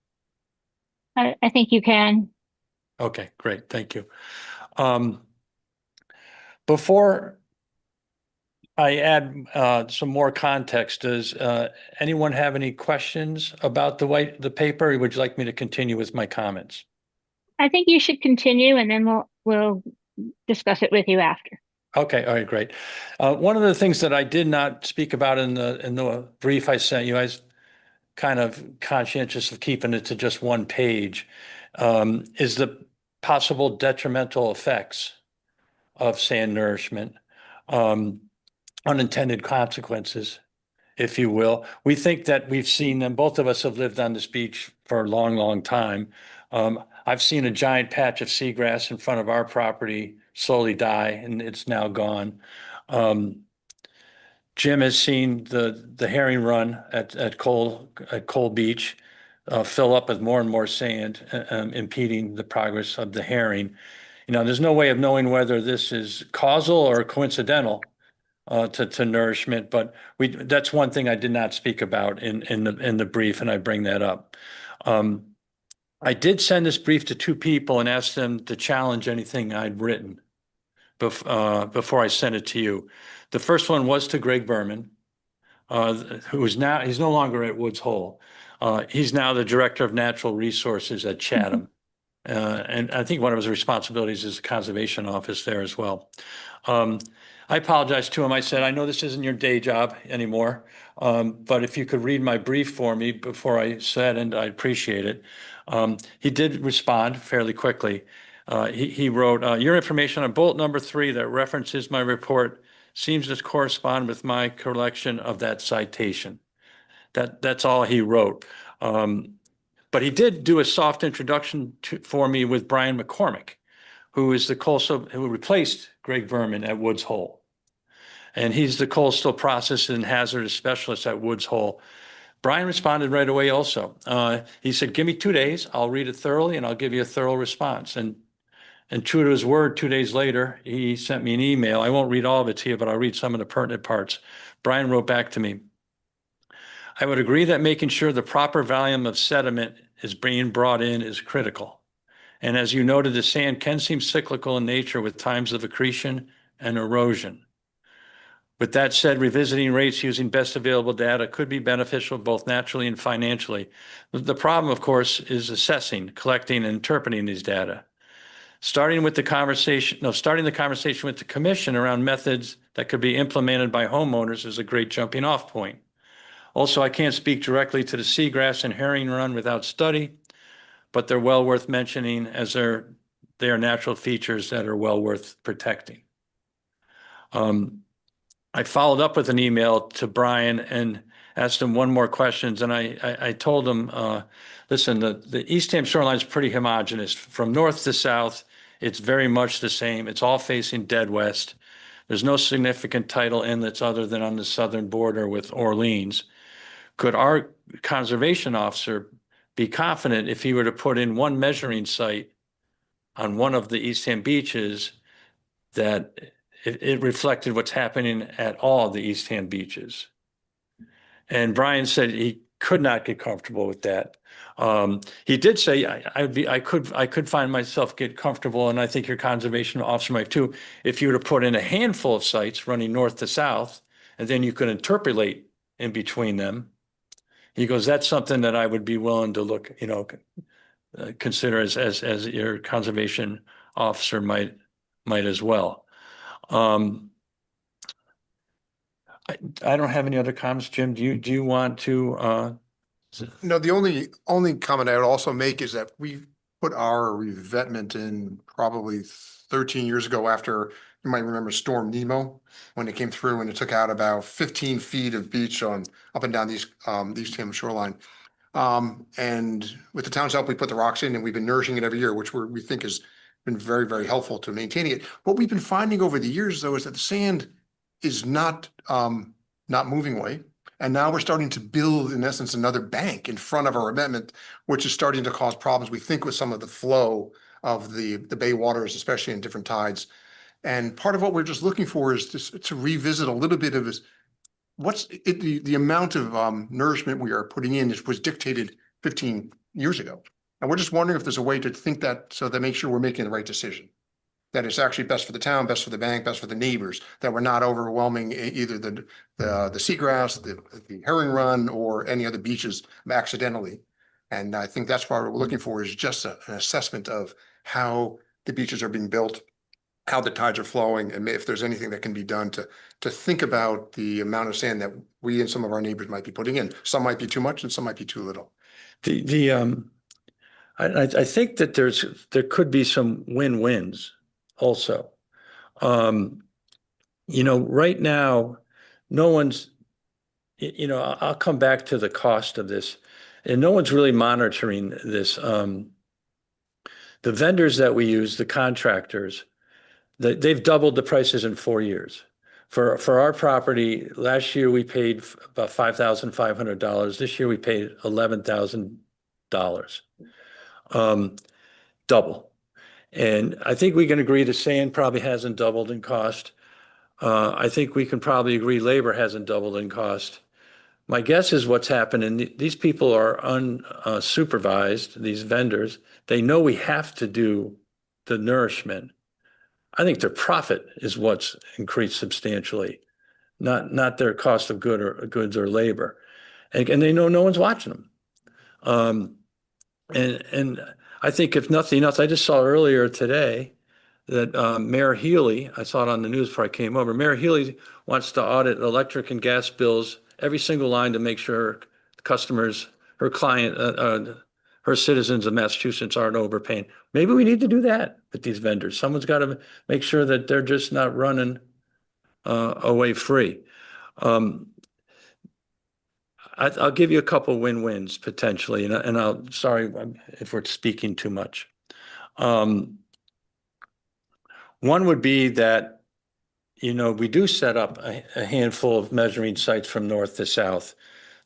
I think you can. Okay, great, thank you. Before I add some more context, does anyone have any questions about the paper, or would you like me to continue with my comments? I think you should continue, and then we'll discuss it with you after. Okay, all right, great. One of the things that I did not speak about in the brief I sent you, I was kind of conscientious of keeping it to just one page, is the possible detrimental effects of sand nourishment, unintended consequences, if you will. We think that we've seen them. Both of us have lived on this beach for a long, long time. I've seen a giant patch of seagrass in front of our property slowly die, and it's now gone. Jim has seen the herring run at Cole Beach fill up with more and more sand, impeding the progress of the herring. There's no way of knowing whether this is causal or coincidental to nourishment, but that's one thing I did not speak about in the brief, and I bring that up. I did send this brief to 2 people and asked them to challenge anything I'd written before I sent it to you. The first one was to Greg Verman, he's no longer at Woods Hole. He's now the Director of Natural Resources at Chatham. And I think one of his responsibilities is the conservation office there as well. I apologized to him. I said, I know this isn't your day job anymore, but if you could read my brief for me before I said, and I appreciate it. He did respond fairly quickly. He wrote, your information on bullet number 3 that references my report seems to correspond with my collection of that citation. That's all he wrote. But he did do a soft introduction for me with Brian McCormick, who replaced Greg Verman at Woods Hole. And he's the coastal process and hazardous specialist at Woods Hole. Brian responded right away also. He said, give me 2 days, I'll read it thoroughly, and I'll give you a thorough response. And true to his word, 2 days later, he sent me an email. I won't read all of it to you, but I'll read some of the pertinent parts. Brian wrote back to me, I would agree that making sure the proper volume of sediment is being brought in is critical. And as you noted, the sand can seem cyclical in nature with times of accretion and erosion. With that said, revisiting rates using best available data could be beneficial both naturally and financially. The problem, of course, is assessing, collecting, and interpreting these data. Starting the conversation with the commission around methods that could be implemented by homeowners is a great jumping off point. Also, I can't speak directly to the seagrass and herring run without study, but they're well worth mentioning as they are natural features that are well worth protecting. I followed up with an email to Brian and asked him one more questions, and I told him, listen, the Eastham shoreline is pretty homogeneous. From north to south, it's very much the same. It's all facing dead west. There's no significant tidal inlets other than on the southern border with Orleans. Could our conservation officer be confident if he were to put in one measuring site on one of the Eastham beaches that it reflected what's happening at all of the Eastham beaches? And Brian said he could not get comfortable with that. He did say I could find myself get comfortable, and I think your conservation officer might too, if you were to put in a handful of sites running north to south, and then you could interpolate in between them. He goes, that's something that I would be willing to look, consider as your conservation officer might as well. I don't have any other comments, Jim. Do you want to? No, the only comment I would also make is that we put our revetment in probably 13 years ago after, you might remember Storm Nemo, when it came through and it took out about 15 feet of beach up and down these Eastham shoreline. And with the town's help, we put the rocks in and we've been nourishing it every year, which we think has been very, very helpful to maintaining it. What we've been finding over the years, though, is that the sand is not moving away. And now we're starting to build, in essence, another bank in front of our revetment, which is starting to cause problems, we think, with some of the flow of the bay waters, especially in different tides. And part of what we're just looking for is to revisit a little bit of this. The amount of nourishment we are putting in was dictated 15 years ago. And we're just wondering if there's a way to think that so that make sure we're making the right decision. That it's actually best for the town, best for the bank, best for the neighbors, that we're not overwhelming either the seagrass, the herring run, or any other beaches accidentally. And I think that's what we're looking for, is just an assessment of how the beaches are being built, how the tides are flowing, and if there's anything that can be done to think about the amount of sand that we and some of our neighbors might be putting in. Some might be too much and some might be too little. I think that there could be some win-wins also. Right now, no one's, I'll come back to the cost of this, and no one's really monitoring this. The vendors that we use, the contractors, they've doubled the prices in 4 years. For our property, last year we paid about $5,500. This year we paid $11,000. Double. And I think we can agree the sand probably hasn't doubled in cost. I think we can probably agree labor hasn't doubled in cost. My guess is what's happening, these people are unsupervised, these vendors. They know we have to do the nourishment. I think their profit is what's increased substantially, not their cost of goods or labor. And they know no one's watching them. And I think if nothing else, I just saw earlier today that Mayor Healy, I saw it on the news before I came over, Mayor Healy wants to audit electric and gas bills, every single line, to make sure customers, her client, her citizens of Massachusetts aren't overpaying. Maybe we need to do that with these vendors. Someone's got to make sure that they're just not running away free. I'll give you a couple win-wins potentially, and I'll, sorry if we're speaking too much. One would be that, we do set up a handful of measuring sites from north to south.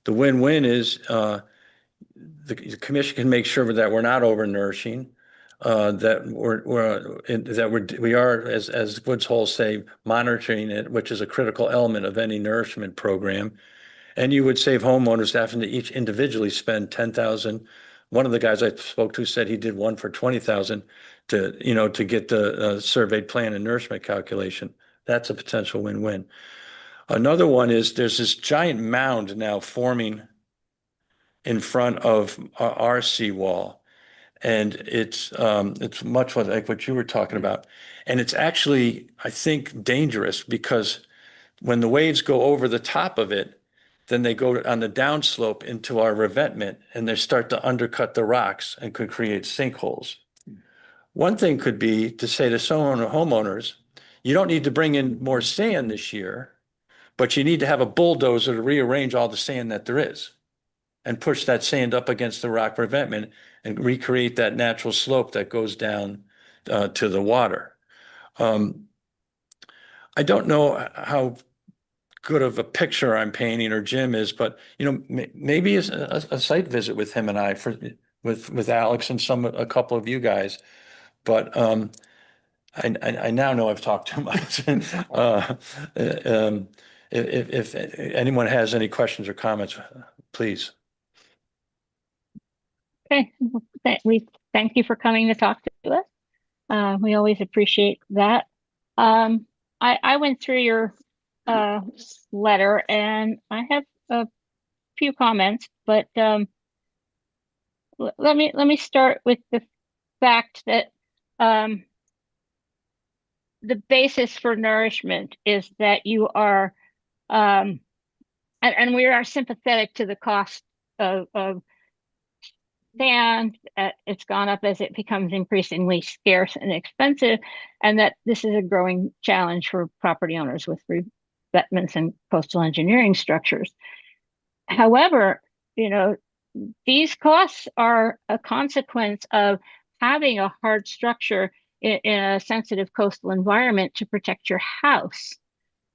The win-win is the commission can make sure that we're not over-nourishing, that we are, as Woods Hole say, monitoring it, which is a critical element of any nourishment program. And you would save homeowners having to each individually spend $10,000. One of the guys I spoke to said he did one for $20,000 to get the surveyed plan and nourishment calculation. That's a potential win-win. Another one is there's this giant mound now forming in front of our seawall. And it's much like what you were talking about. And it's actually, I think, dangerous because when the waves go over the top of it, then they go on the downslope into our revetment and they start to undercut the rocks and could create sinkholes. One thing could be to say to some homeowners, you don't need to bring in more sand this year, but you need to have a bulldozer to rearrange all the sand that there is and push that sand up against the rock revetment and recreate that natural slope that goes down to the water. I don't know how good of a picture I'm painting or Jim is, but maybe a site visit with him and I with Alex and a couple of you guys. But I now know I've talked too much. If anyone has any questions or comments, please. Okay, we thank you for coming to talk to us. We always appreciate that. I went through your letter and I have a few comments, but let me start with the fact that the basis for nourishment is that you are and we are sympathetic to the cost of sand. It's gone up as it becomes increasingly scarce and expensive, and that this is a growing challenge for property owners with revetments and coastal engineering structures. However, these costs are a consequence of having a hard structure in a sensitive coastal environment to protect your house.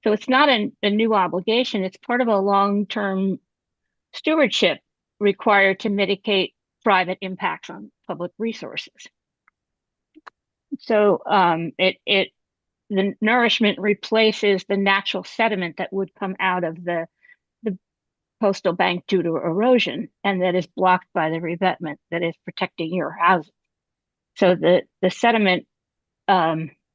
So it's not a new obligation. It's part of a long-term stewardship required to mitigate private impacts on public resources. So the nourishment replaces the natural sediment that would come out of the coastal bank due to erosion, and that is blocked by the revetment that is protecting your house. So the sediment,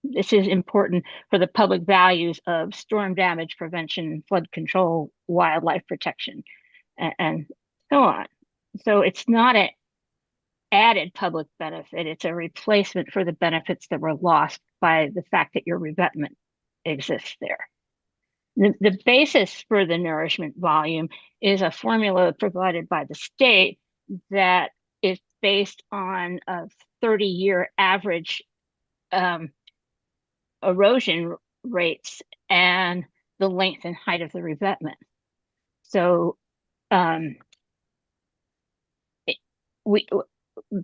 this is important for the public values of storm damage prevention, flood control, wildlife protection, and so on. So it's not an added public benefit, it's a replacement for the benefits that were lost by the fact that your revetment exists there. The basis for the nourishment volume is a formula provided by the state that is based on a 30-year average erosion rates and the length and height of the revetment. So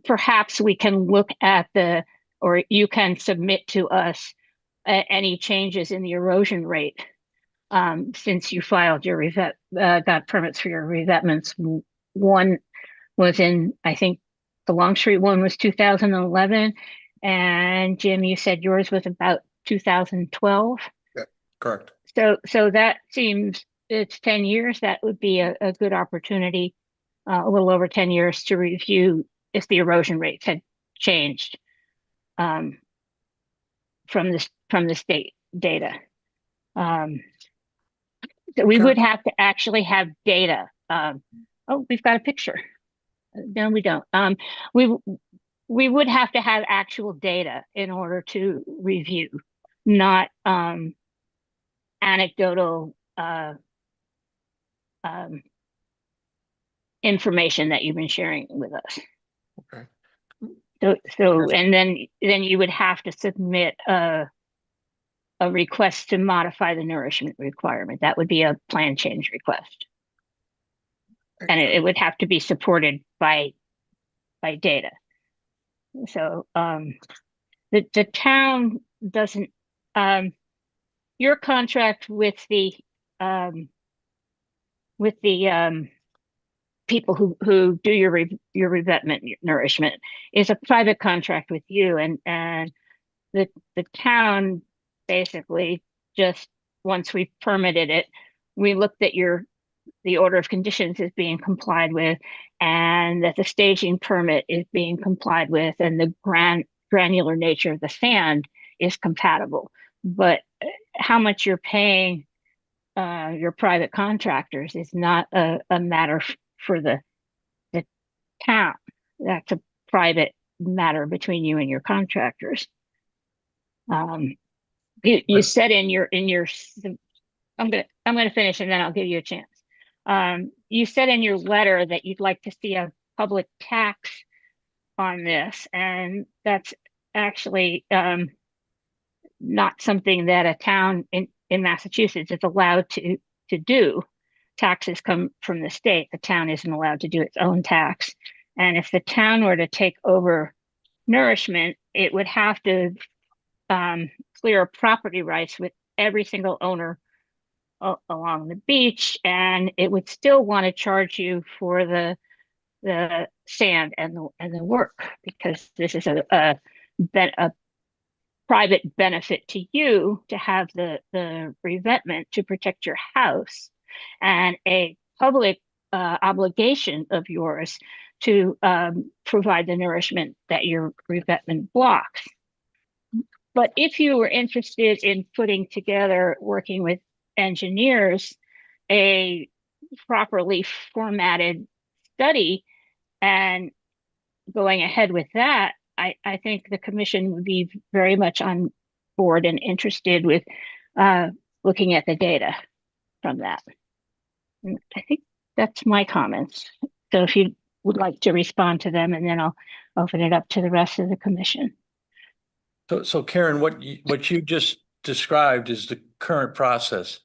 perhaps we can look at or you can submit to us any changes in the erosion rate since you filed your got permits for your revetments. One was in, I think the Longstreet one was 2011, and Jim, you said yours was about 2012. Yeah, correct. So that seems, it's 10 years. That would be a good opportunity, a little over 10 years, to review if the erosion rates had changed from the state data. So we would have to actually have data. Oh, we've got a picture. No, we don't. We would have to have actual data in order to review, not anecdotal information that you've been sharing with us. Okay. So and then you would have to submit a request to modify the nourishment requirement. That would be a plan change request. And it would have to be supported by data. So the town doesn't, your contract with the people who do your revetment nourishment is a private contract with you, and the town basically just, once we permitted it, we looked at the order of conditions is being complied with, and that the staging permit is being complied with, and the granular nature of the sand is compatible. But how much you're paying your private contractors is not a matter for the town. That's a private matter between you and your contractors. You said in your I'm gonna finish and then I'll give you a chance. You said in your letter that you'd like to see a public tax on this, and that's actually not something that a town in Massachusetts is allowed to do. Taxes come from the state. The town isn't allowed to do its own tax. And if the town were to take over Nourishment, it would have to clear property rights with every single owner along the beach, and it would still want to charge you for the sand and the work, because this is a private benefit to you to have the revetment to protect your house, and a public obligation of yours to provide the nourishment that your revetment blocks. But if you were interested in putting together, working with engineers, a properly formatted study and going ahead with that, I think the commission would be very much on board and interested with looking at the data from that. And I think that's my comments. So if you would like to respond to them, and then I'll open it up to the rest of the commission. So Karen, what you just described is the current process.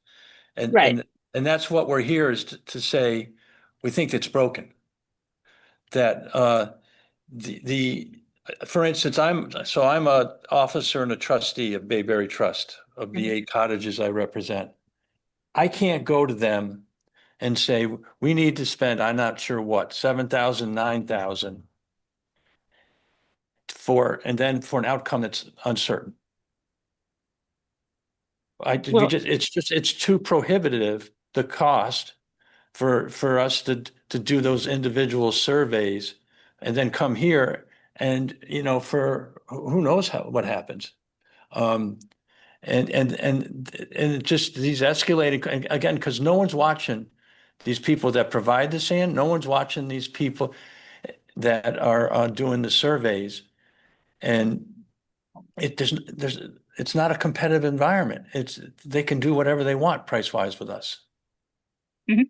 And, right. and that's what we're here is to say, we think it's broken. That for instance, I'm a officer and a trustee of Bayberry Trust, of the 8 cottages I represent. I can't go to them and say, we need to spend, I'm not sure what, 7,000, 9,000 for an outcome that's uncertain. It's too prohibitive, the cost for us to do those individual surveys and then come here and, for who knows what happens. And just these escalating again, because no one's watching these people that provide the sand. No one's watching these people that are doing the surveys, and it's not a competitive environment. They can do whatever they want price wise with us. Mm-hmm.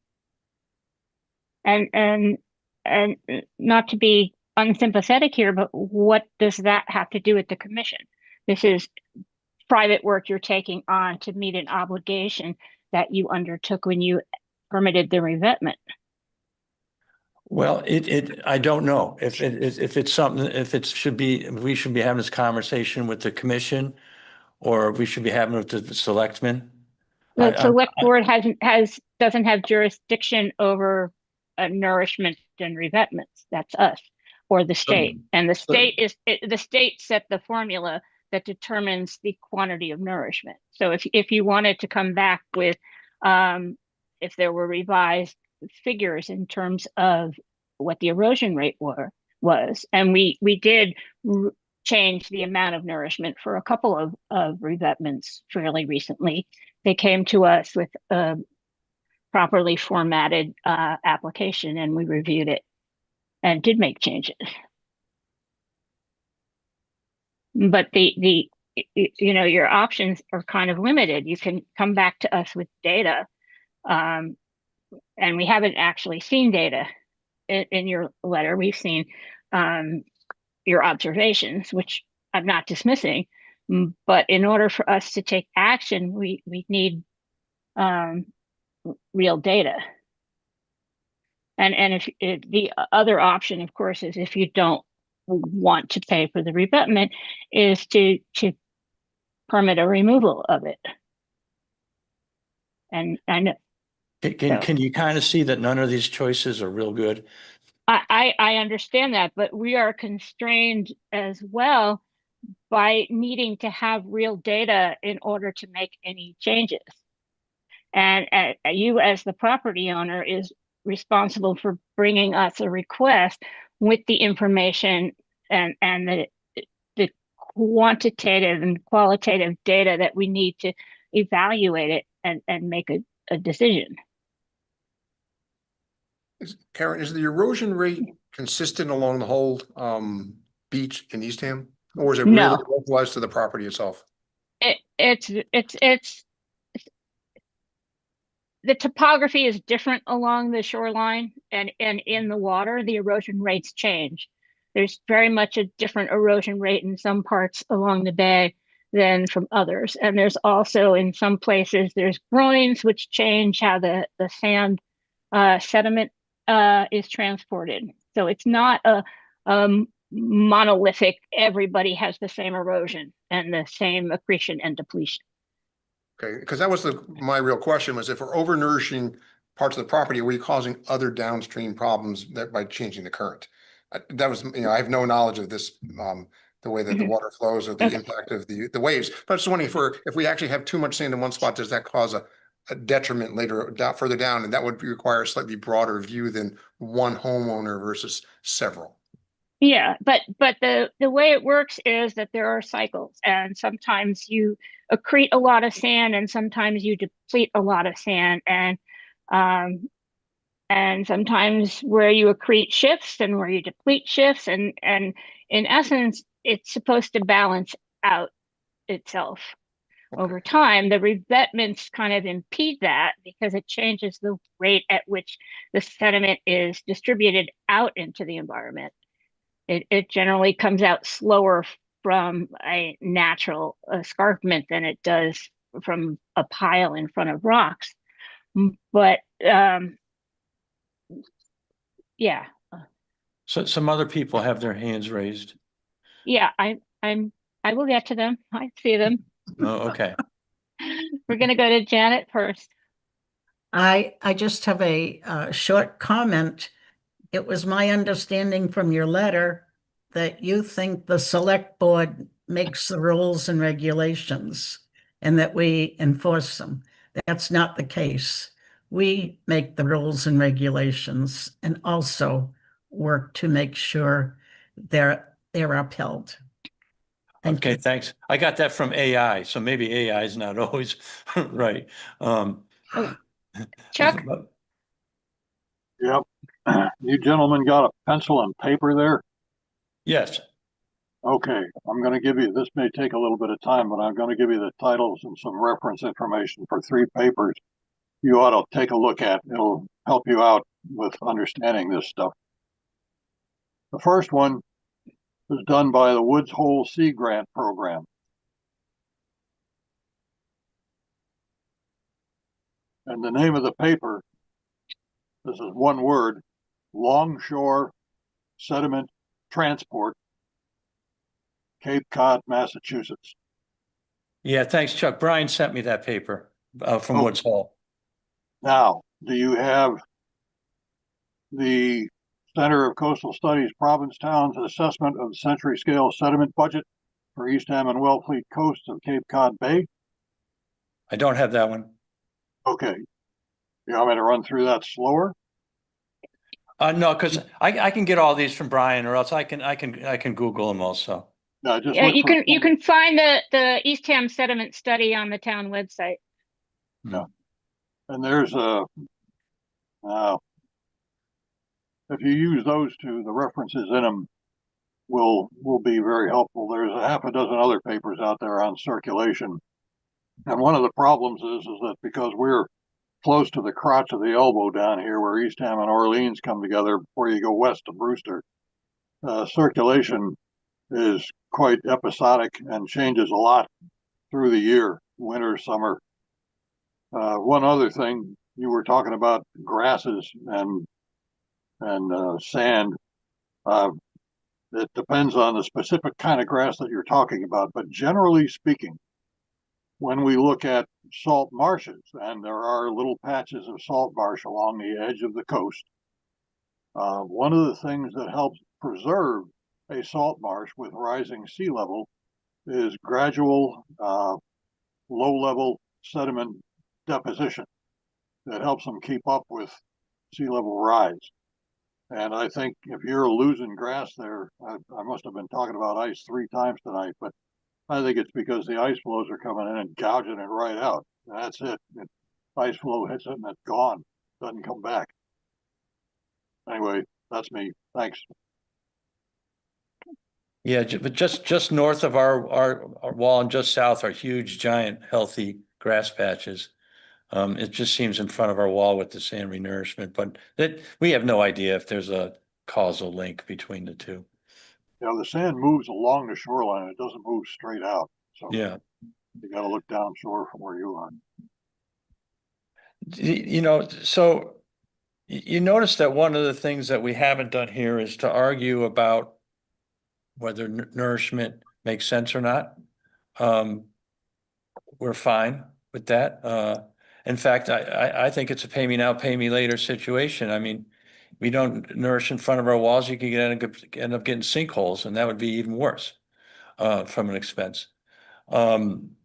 And not to be unsympathetic here, but what does that have to do with the commission? This is private work you're taking on to meet an obligation that you undertook when you permitted the revetment. Well, I don't know if it's something, we should be having this conversation with the commission, or we should be having it with the selectmen. The select board doesn't have jurisdiction over nourishment and revetments. That's us, or the state. And the state set the formula that determines the quantity of nourishment. So if you wanted to come back with, if there were revised figures in terms of what the erosion rate was, and we did change the amount of nourishment for a couple of revetments fairly recently. They came to us with a properly formatted application, and we reviewed it and did make changes. But your options are kind of limited. You can come back to us with data, and we haven't actually seen data in your letter. We've seen your observations, which I'm not dismissing, but in order for us to take action, we need real data. And if the other option, of course, is if you don't want to pay for the revetment, is to permit a removal of it. And can you kind of see that none of these choices are real good? I understand that, but we are constrained as well by needing to have real data in order to make any changes. And you, as the property owner, is responsible for bringing us a request with the information and the quantitative and qualitative data that we need to evaluate it and make a decision. Karen, is the erosion rate consistent along the whole beach in Eastham? Or is it No. really localized to the property itself? It's the topography is different along the shoreline and in the water, the erosion rates change. There's very much a different erosion rate in some parts along the bay than from others. And there's also in some places, there's groins which change how the sand sediment is transported. So it's not a monolithic, everybody has the same erosion and the same accretion and depletion. Okay, because that was my real question was if we're over nourishing parts of the property, are we causing other downstream problems that by changing the current? That was, I have no knowledge of this, the way that the water flows or the impact of the waves. But I was wondering if we actually have too much sand in one spot, does that cause a detriment further down? And that would require a slightly broader view than one homeowner versus several. Yeah, but the way it works is that there are cycles, and sometimes you accrete a lot of sand, and sometimes you deplete a lot of sand, and sometimes where you accrete shifts and where you deplete shifts, and in essence, it's supposed to balance out itself. Okay. Over time. The revetments kind of impede that because it changes the rate at which the sediment is distributed out into the environment. It generally comes out slower from a natural escarpment than it does from a pile in front of rocks. But yeah. So some other people have their hands raised. Yeah, I will get to them. I see them. Oh, okay. We're gonna go to Janet first. I just have a short comment. It was my understanding from your letter that you think the select board makes the rules and regulations and that we enforce them. That's not the case. We make the rules and regulations and also work to make sure they're upheld. Thank you. Thanks. I got that from AI, so maybe AI is not always right. Chuck? Yep. You gentlemen got a pencil and paper there? Yes. Okay, I'm going to give you, this may take a little bit of time, but I'm going to give you the titles and some reference information for 3 papers you ought to take a look at. It'll help you out with understanding this stuff. The first one was done by the Woods Hole Sea Grant Program. And the name of the paper, this is one word, Longshore Sediment Transport, Cape Cod, Massachusetts. Yeah, thanks, Chuck. Brian sent me that paper from Woods Hole. Now, do you have the Center of Coastal Studies Provincetown's assessment of the century scale sediment budget for Eastham and Wellfleet coasts of Cape Cod Bay? I don't have that one. Okay. You want me to run through that slower? No, because I can get all these from Brian, or else I can Google them also. No, just yeah, you can find the Eastham sediment study on the town website. No. And there's if you use those 2, the references in them will be very helpful. There's a half a dozen other papers out there on circulation. And one of the problems is that because we're close to the crotch of the elbow down here where Eastham and Orleans come together before you go west to Brewster, circulation is quite episodic and changes a lot through the year, winter, summer. One other thing, you were talking about grasses and sand. It depends on the specific kind of grass that you're talking about, but generally speaking, when we look at salt marshes, and there are little patches of salt marsh along the edge of the coast, one of the things that helps preserve a salt marsh with rising sea level is gradual low-level sediment deposition that helps them keep up with sea level rise. And I think if you're losing grass there, I must have been talking about ice 3 times tonight, but I think it's because the ice flows are coming in and gouging it right out. And that's it. Ice flow hits it and it's gone. Doesn't come back. Anyway, that's me. Thanks. Yeah, but just north of our wall and just south are huge, giant, healthy grass patches. It just seems in front of our wall with the sand renourishment, but we have no idea if there's a causal link between the two. You know, the sand moves along the shoreline. It doesn't move straight out. So Yeah. you got to look down shore from where you are. You know, so you notice that one of the things that we haven't done here is to argue about whether nourishment makes sense or not. We're fine with that. In fact, I think it's a pay me now, pay me later situation. I mean, we don't nourish in front of our walls, you could end up getting sinkholes, and that would be even worse from an expense. And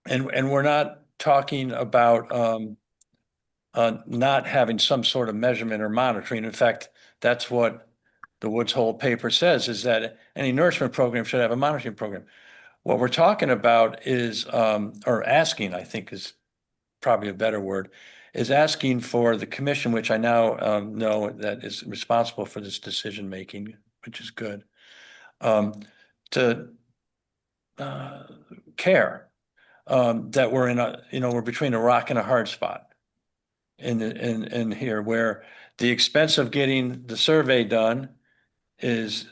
we're not talking about not having some sort of measurement or monitoring. In fact, that's what the Woods Hole paper says, is that any nourishment program should have a monitoring program. What we're talking about is, or asking, I think is probably a better word, is asking for the commission, which I now know that is responsible for this decision making, which is good, to care that we're we're between a rock and a hard spot in here, where the expense of getting the survey done is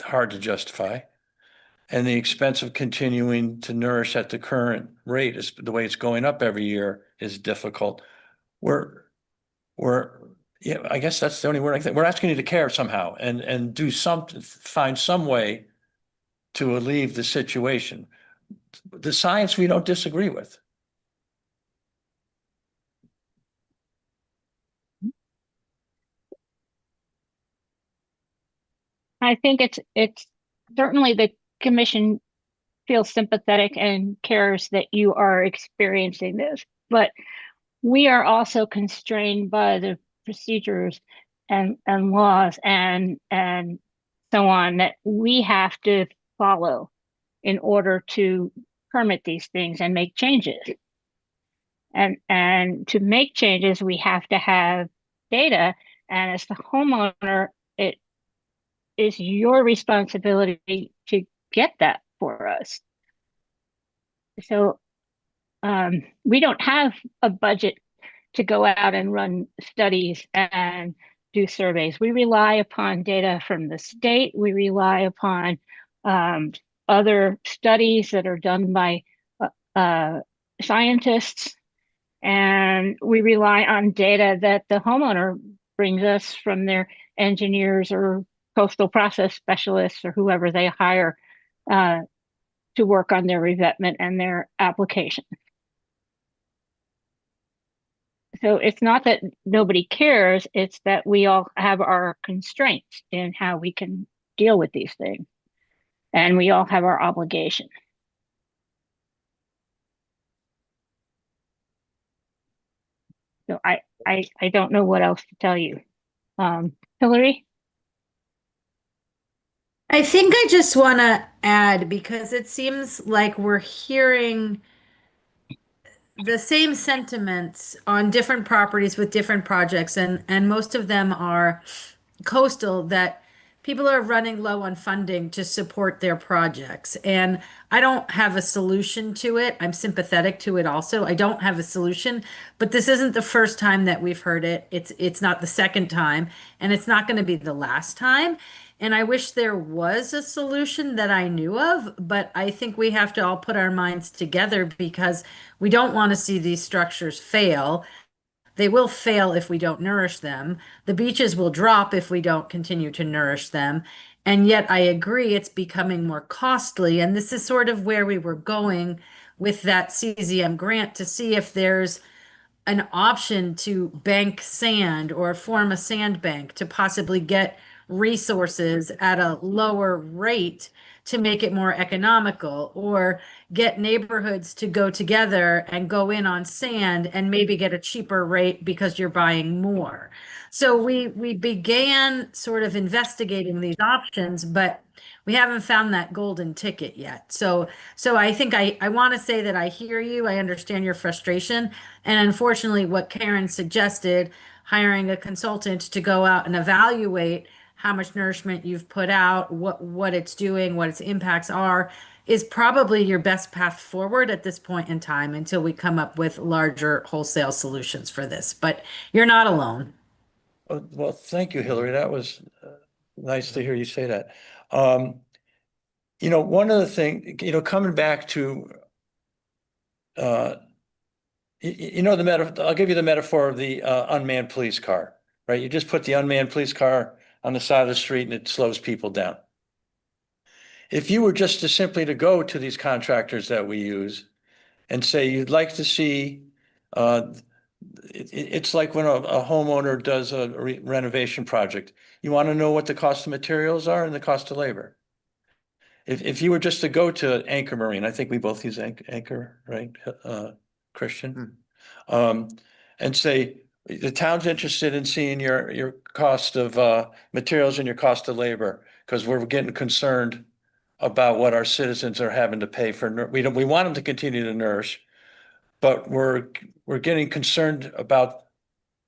hard to justify, and the expense of continuing to nourish at the current rate, is the way it's going up every year, is difficult. Yeah, I guess that's the only word I think. We're asking you to care somehow and do find some way to alleviate the situation. The science we don't disagree with. I think it's certainly the commission feels sympathetic and cares that you are experiencing this, but we are also constrained by the procedures and laws and so on that we have to follow in order to permit these things and make changes. And to make changes, we have to have data. And as the homeowner, it is your responsibility to get that for us. So we don't have a budget to go out and run studies and do surveys. We rely upon data from the state. We rely upon other studies that are done by scientists. And we rely on data that the homeowner brings us from their engineers or coastal process specialists or whoever they hire to work on their revetment and their application. So it's not that nobody cares, it's that we all have our constraints in how we can deal with these things. And we all have our obligation. So I don't know what else to tell you. Hillary? I think I just want to add, because it seems like we're hearing the same sentiments on different properties with different projects, and most of them are coastal, that people are running low on funding to support their projects. And I don't have a solution to it. I'm sympathetic to it also. I don't have a solution, but this isn't the first time that we've heard it. It's not the second time, and it's not going to be the last time. And I wish there was a solution that I knew of, but I think we have to all put our minds together, because we don't want to see these structures fail. They will fail if we don't nourish them. The beaches will drop if we don't continue to nourish them. And yet I agree it's becoming more costly. And this is sort of where we were going with that CZM grant, to see if there's an option to bank sand or form a sand bank to possibly get resources at a lower rate to make it more economical, or get neighborhoods to go together and go in on sand and maybe get a cheaper rate because you're buying more. So we began sort of investigating these options, but we haven't found that golden ticket yet. So I think I want to say that I hear you, I understand your frustration, and unfortunately what Karen suggested, hiring a consultant to go out and evaluate how much nourishment you've put out, what it's doing, what its impacts are, is probably your best path forward at this point in time until we come up with larger wholesale solutions for this. But you're not alone. Well, thank you, Hillary. That was nice to hear you say that. You know, one of the things, you know, coming back to, you know, the metaphor, I'll give you the metaphor of the unmanned police car, right? You just put the unmanned police car on the side of the street and it slows people down. If you were just to simply to go to these contractors that we use and say, you'd like to see, it's like when a homeowner does a renovation project, you want to know what the cost of materials are and the cost of labor. If you were just to go to Anchor Marine, I think we both use Anchor, right, Christian? And say, the town's interested in seeing your cost of materials and your cost of labor, because we're getting concerned about what our citizens are having to pay for. We want them to continue to nourish, but we're getting concerned about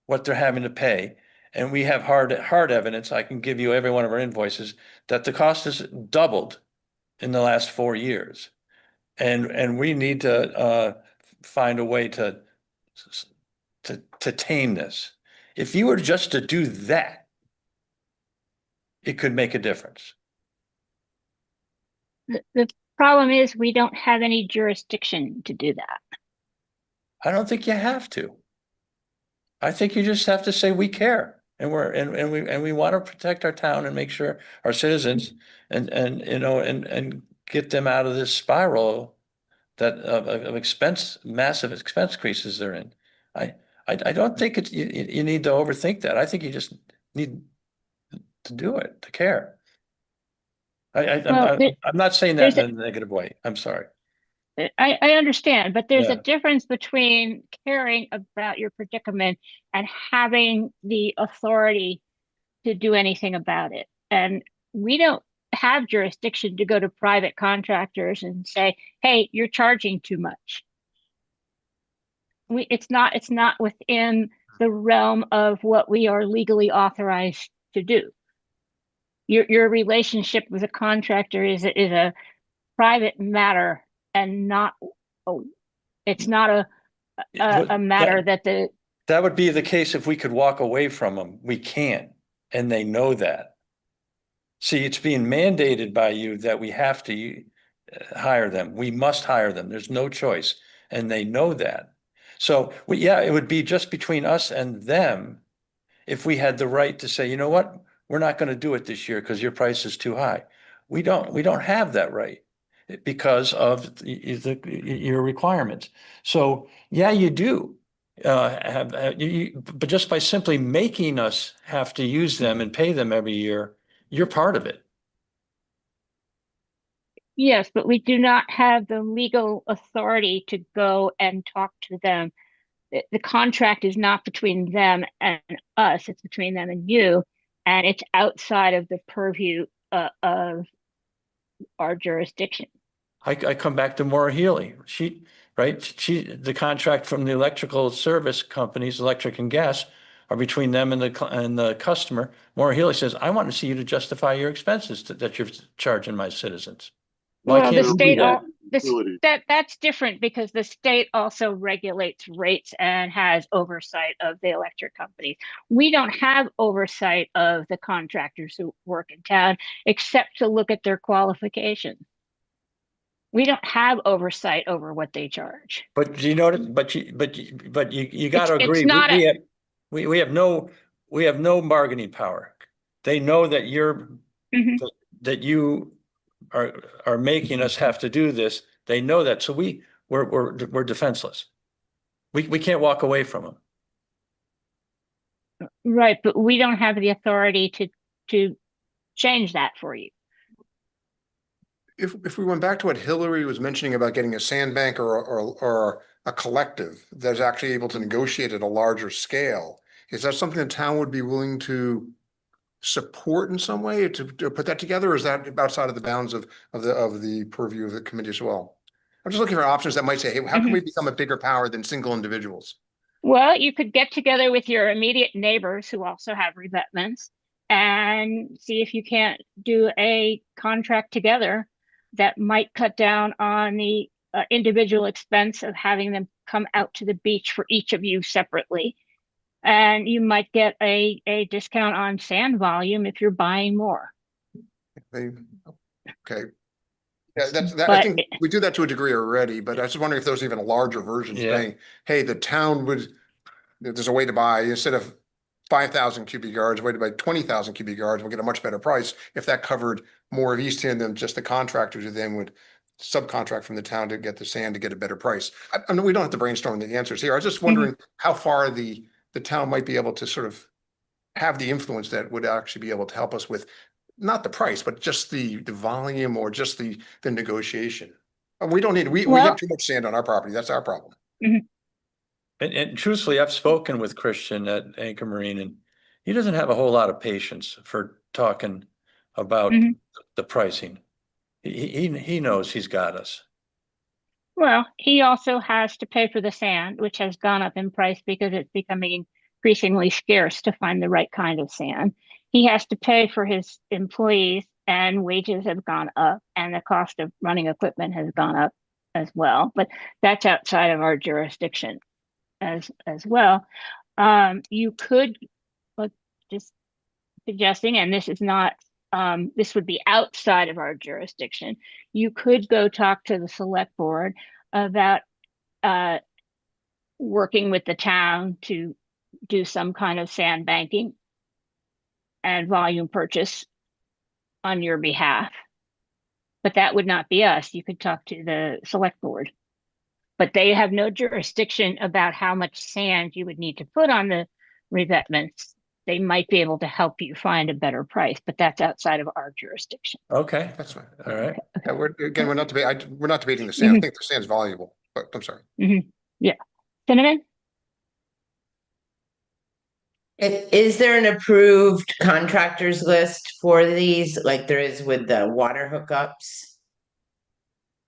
what they're having to pay. And we have hard evidence, I can give you every one of our invoices, that the cost has doubled in the last 4 years. And we need to find a way to tame this. If you were just to do that, it could make a difference. The problem is we don't have any jurisdiction to do that. I don't think you have to. I think you just have to say we care, and we want to protect our town and make sure our citizens and you know and get them out of this spiral that of expense, massive expense increases they're in. I don't think it's you need to overthink that. I think you just need to do it, to care. I'm not saying that in a negative way. I'm sorry. I understand, but there's Yeah. a difference between caring about your predicament and having the authority to do anything about it. And we don't have jurisdiction to go to private contractors and say, hey, you're charging too much. It's not within the realm of what we are legally authorized to do. Your relationship with a contractor is a private matter, and it's not a matter that would be the case if we could walk away from them. We can't, and they know that. See, it's being mandated by you that we have to hire them. We must hire them. There's no choice, and they know that. So, yeah, it would be just between us and them if we had the right to say, you know what, we're not going to do it this year because your price is too high. We don't have that right because of your requirements. So, yeah, you do. But just by simply making us have to use them and pay them every year, you're part of it. Yes, but we do not have the legal authority to go and talk to them. The contract is not between them and us, it's between them and you, and it's outside of the purview of our jurisdiction. I come back to Maura Healy. The contract from the electrical service companies, electric and gas, are between them and the customer. Maura Healy says, I want to see you to justify your expenses that you're charging my citizens. Well, the state, that's different because the state also regulates rates and has oversight of the electric companies. We don't have oversight of the contractors who work in town, except to look at their qualifications. We don't have oversight over what they charge. But you know, but you got to agree. We have no bargaining power. They know that that you are making us have to do this. They know that, so we're defenseless. We can't walk away from them. Right, but we don't have the authority to change that for you. if we went back to what Hillary was mentioning about getting a sandbank or a collective that's actually able to negotiate at a larger scale, is that something the town would be willing to support in some way to put that together, or is that outside of the bounds of the purview of the committee as well? I'm just looking for options that might say, hey, how can we become a bigger power than single individuals? Well, you could get together with your immediate neighbors who also have revetments and see if you can't do a contract together that might cut down on the individual expense of having them come out to the beach for each of you separately. And you might get a discount on sand volume if you're buying more. Okay. Yeah, I think we do that to a degree already, but I was just wondering if there's even a larger version saying, hey, the town would, there's a way to buy, instead of 5,000 cubic yards, way to buy 20,000 cubic yards, we'll get a much better price if that covered more of East Hampton than just the contractors who then would subcontract from the town to get the sand to get a better price. I mean, we don't have to brainstorm the answers here. I was just wondering how far the town might be able to sort of have the influence that would actually be able to help us with not the price, but just the volume or just the negotiation. We don't need, we have too much sand on our property. That's our problem. And truthfully, I've spoken with Christian at Anchor Marine, and he doesn't have a whole lot of patience for talking about the pricing. He knows he's got us. Well, he also has to pay for the sand, which has gone up in price because it's becoming increasingly scarce to find the right kind of sand. He has to pay for his employees, and wages have gone up, and the cost of running equipment has gone up as well. But that's outside of our jurisdiction as well. You could, just suggesting, and this is not, this would be outside of our jurisdiction. You could go talk to the select board about working with the town to do some kind of sand banking and volume purchase on your behalf. But that would not be us. You could talk to the select board. But they have no jurisdiction about how much sand you would need to put on the revetments. They might be able to help you find a better price, but that's outside of our jurisdiction. Okay, that's fine. All right. Yeah, we're not debating the sand. I think the sand's valuable, but I'm sorry. Yeah. Cinnamon? Is there an approved contractors list for these, like there is with the water hookups?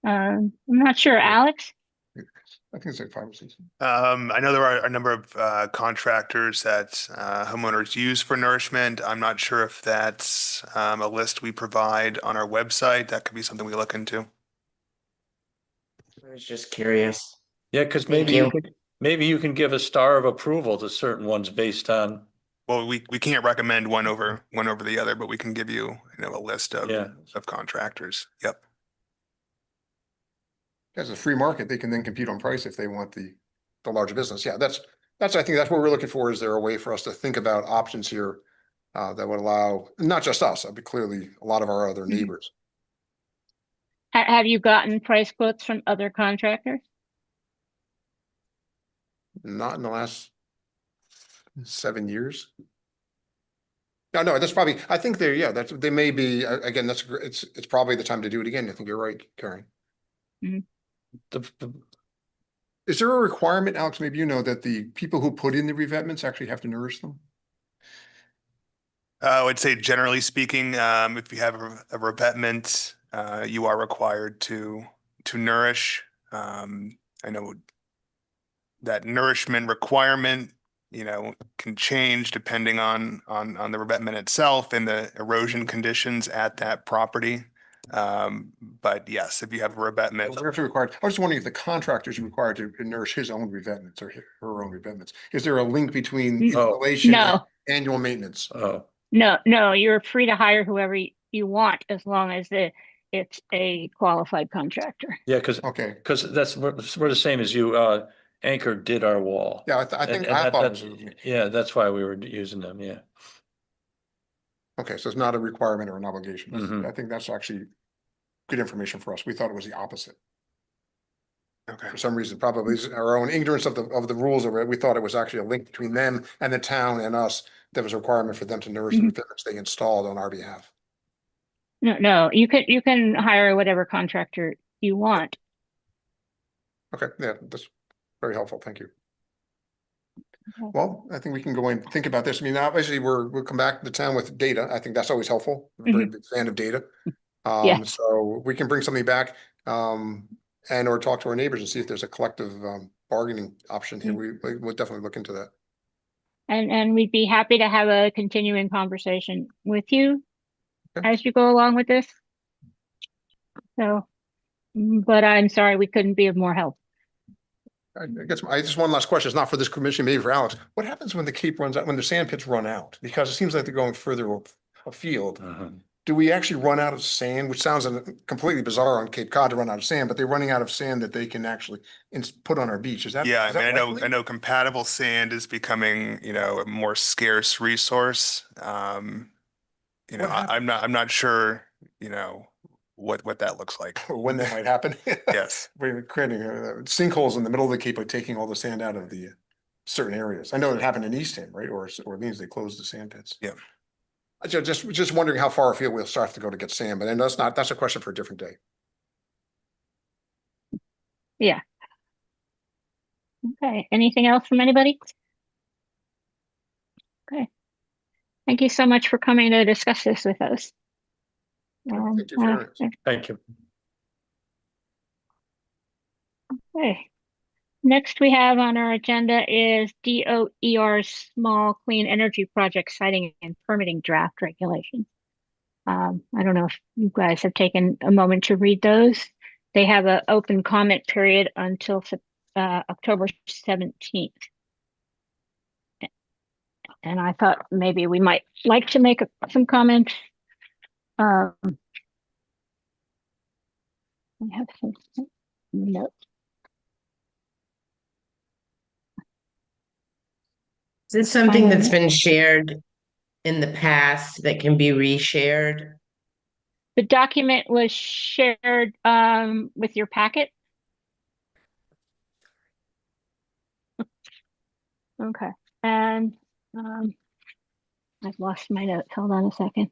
I'm not sure. Alex? I think it's like 5 or 6. I know there are a number of contractors that homeowners use for nourishment. I'm not sure if that's a list we provide on our website. That could be something we look into. I was just curious. Yeah, because maybe you can give a star of approval to certain ones based on. Well, we can't recommend one over the other, but we can give you a list of contractors. Yep. As a free market, they can then compete on price if they want the larger business. Yeah, that's I think that's what we're looking for. Is there a way for us to think about options here that would allow not just us, but clearly a lot of our other neighbors? Have you gotten price quotes from other contractors? Not in the last 7 years. No, that's probably. I think they may be again. It's probably the time to do it again. I think you're right, Karen. Is there a requirement, Alex, maybe you know, that the people who put in the revetments actually have to nourish them? I would say generally speaking, if you have a revetment, you are required to nourish. I know that nourishment requirement, can change depending on the revetment itself and the erosion conditions at that property. But yes, if you have a revetment, They're actually required. I was just wondering if the contractor is required to nourish his own revetments or her own revetments. Is there a link between installation and annual maintenance? No, you're free to hire whoever you want as long as it's a qualified contractor. Yeah, because we're the same as you. Anchor did our wall. Yeah, I think I thought it was. Yeah, that's why we were using them. Yeah. Okay, so it's not a requirement or an obligation. I think that's actually good information for us. We thought it was the opposite. Okay. For some reason, probably our own ignorance of the rules of it, we thought it was actually a link between them and the town and us. There was a requirement for them to nourish the revetments they installed on our behalf. No, you can hire whatever contractor you want. Okay, yeah, that's very helpful. Thank you. Okay. Well, I think we can go and think about this. I mean, obviously, we'll come back to town with data. I think that's always helpful. I'm a very big fan of data. Yeah. So we can bring something back, and or talk to our neighbors and see if there's a collective, bargaining option here. We'll definitely look into that. And we'd be happy to have a continuing conversation with you Okay. as you go along with this. So, but I'm sorry we couldn't be of more help. I guess I just one last question. It's not for this commission, maybe for Alex. What happens when the Cape runs out, when the sand pits run out? Because it seems like they're going further afield. Do we actually run out of sand, which sounds completely bizarre on Cape Cod to run out of sand, but they're running out of sand that they can actually put on our beach? Is that? Yeah, is I mean, that I likely? know compatible sand is becoming, a more scarce resource. What happened? I'm not sure, what that looks like. Or when that might happen? Yes. We're creating sinkholes in the middle of the Cape by taking all the sand out of the certain areas. I know it happened in Eastham, right? Or it means they closed the sand pits. Yeah. I just wondering how far afield we'll start to go to get sand, but then that's a question for a different day. Yeah. Okay. Anything else from anybody? Okay. Thank you so much for coming to discuss this with us. Thank you very much. Thank you. Okay. Next we have on our agenda is DOER's Small Clean Energy Project Siting and Permitting Draft Regulations. I don't know if you guys have taken a moment to read those. They have an open comment period until October 17th. And I thought maybe we might like to make some comments. We have some notes. Is this something that's been shared in the past that can be reshared? The document was shared with your packet. Okay, and I've lost my notes. Hold on a second.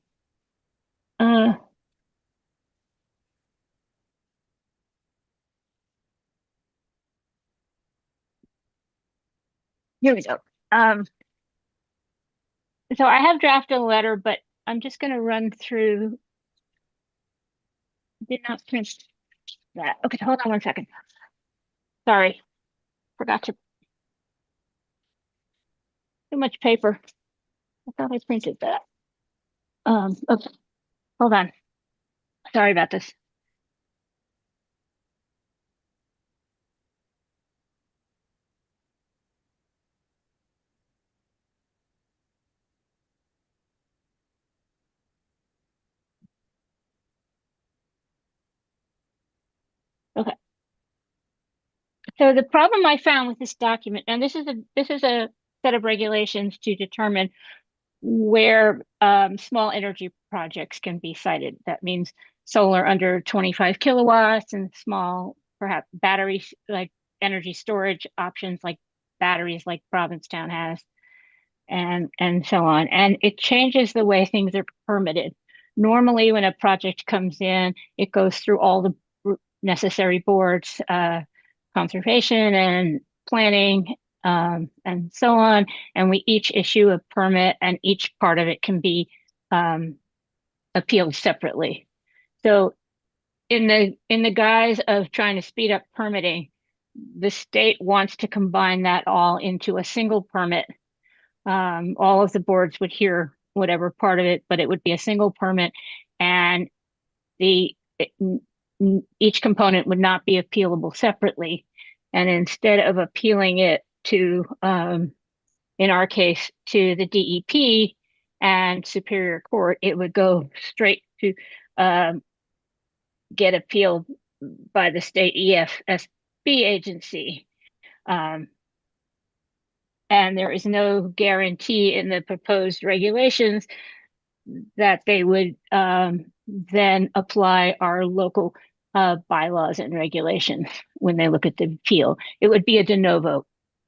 Here we go. So I have drafted a letter, but I'm just going to run through. Did not print that. Okay, hold on one second. Sorry, forgot to. Too much paper. I thought I printed that. Okay, hold on. Sorry about this. Okay. So the problem I found with this document, and this is a set of regulations to determine where small energy projects can be sited. That means solar under 25 kilowatts and small, perhaps batteries, like energy storage options like batteries like Provincetown has, and so on. And it changes the way things are permitted. Normally, when a project comes in, it goes through all the necessary boards, conservation and planning, and so on. And we each issue a permit, and each part of it can be appealed separately. So in the guise of trying to speed up permitting, the state wants to combine that all into a single permit. All of the boards would hear whatever part of it, but it would be a single permit, and each component would not be appealable separately. And instead of appealing it to, in our case, to the DEP and Superior Court, it would go straight to get appealed by the state EFSB agency. And there is no guarantee in the proposed regulations that they would then apply our local bylaws and regulations when they look at the appeal. It would be a de novo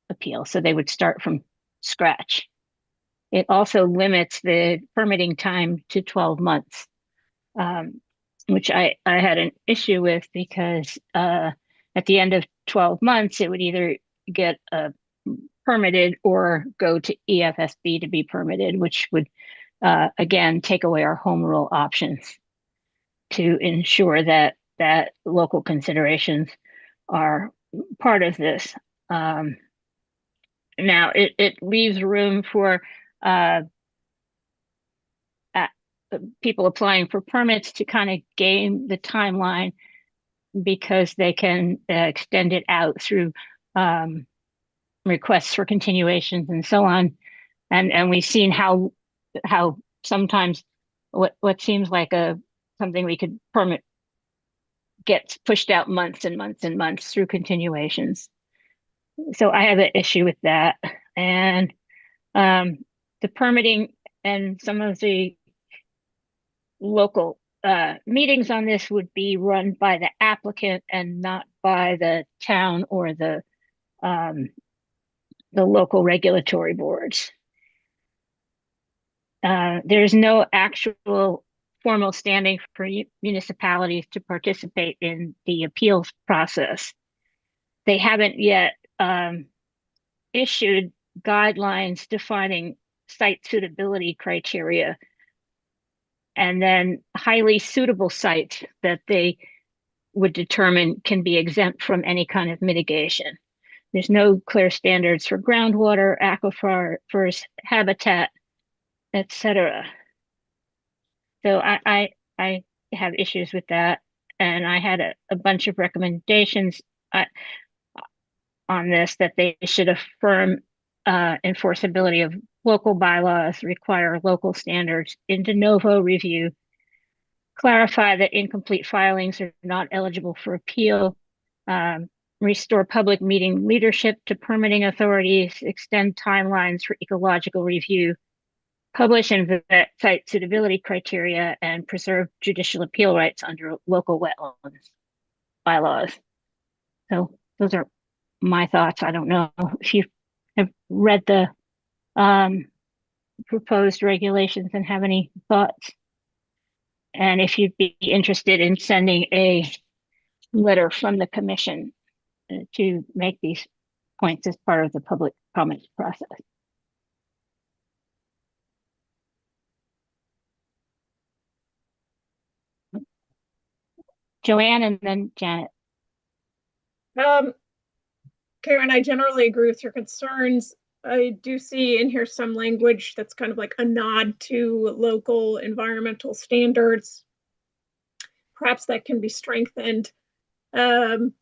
appeal, so they would start from scratch. It also limits the permitting time to 12 months. which I had an issue with because at the end of 12 months, it would either get permitted or go to EFSB to be permitted, which would again take away our home rule options to ensure that local considerations are part of this. Now it leaves room for people applying for permits to kind of game the timeline because they can extend it out through requests for continuations and so on. And we've seen how sometimes what seems like something we could permit gets pushed out months and months and months through continuations. So I have an issue with that. And the permitting and some of the local meetings on this would be run by the applicant and not by the town or the local regulatory boards. There's no actual formal standing for municipalities to participate in the appeals process. They haven't yet issued guidelines defining site suitability criteria, and then highly suitable sites that they would determine can be exempt from any kind of mitigation. There's no clear standards for groundwater, aquifers, habitat, etc. So I have issues with that, and I had a bunch of recommendations on this, that they should affirm enforceability of local bylaws, require local standards in de novo review, clarify that incomplete filings are not eligible for appeal, restore public meeting leadership to permitting authorities, extend timelines for ecological review, publish and vet site suitability criteria, and preserve judicial appeal rights under local wetlands bylaws. So those are my thoughts. I don't know if you have read the proposed regulations and have any thoughts. And if you'd be interested in sending a letter from the commission to make these points as part of the public comments process. Joanne and then Janet. Karen, I generally agree with your concerns. I do see in here some language that's kind of like a nod to local environmental standards. Perhaps that can be strengthened. In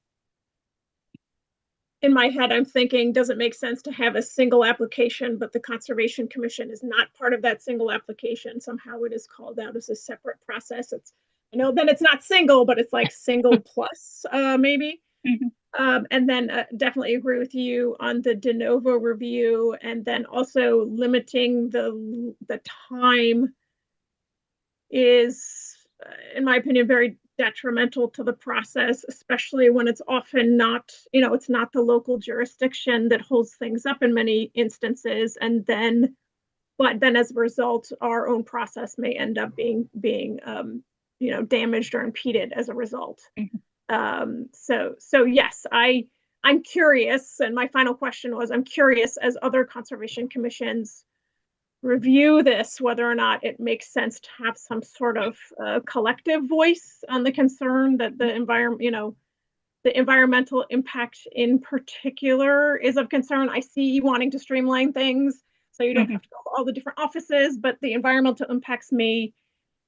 my head, I'm thinking, does it make sense to have a single application, but the Conservation Commission is not part of that single application? Somehow it is called out as a separate process. It's, you know, then it's not single, but it's like single plus maybe. Mm-hmm. And then definitely agree with you on the de novo review, and then also limiting the time is, in my opinion, very detrimental to the process, especially when it's often not, you know, it's not the local jurisdiction that holds things up in many instances, and then, but then as a result, our own process may end up being you know, damaged or impeded as a result. Mm-hmm. So yes, I'm curious, and my final question was, I'm curious, as other conservation commissions review this, whether or not it makes sense to have some sort of collective voice on the concern that the environment, you know, the environmental impact in particular is of concern. I see you wanting to streamline things, so you don't have to go to all the different offices, but the environmental impacts may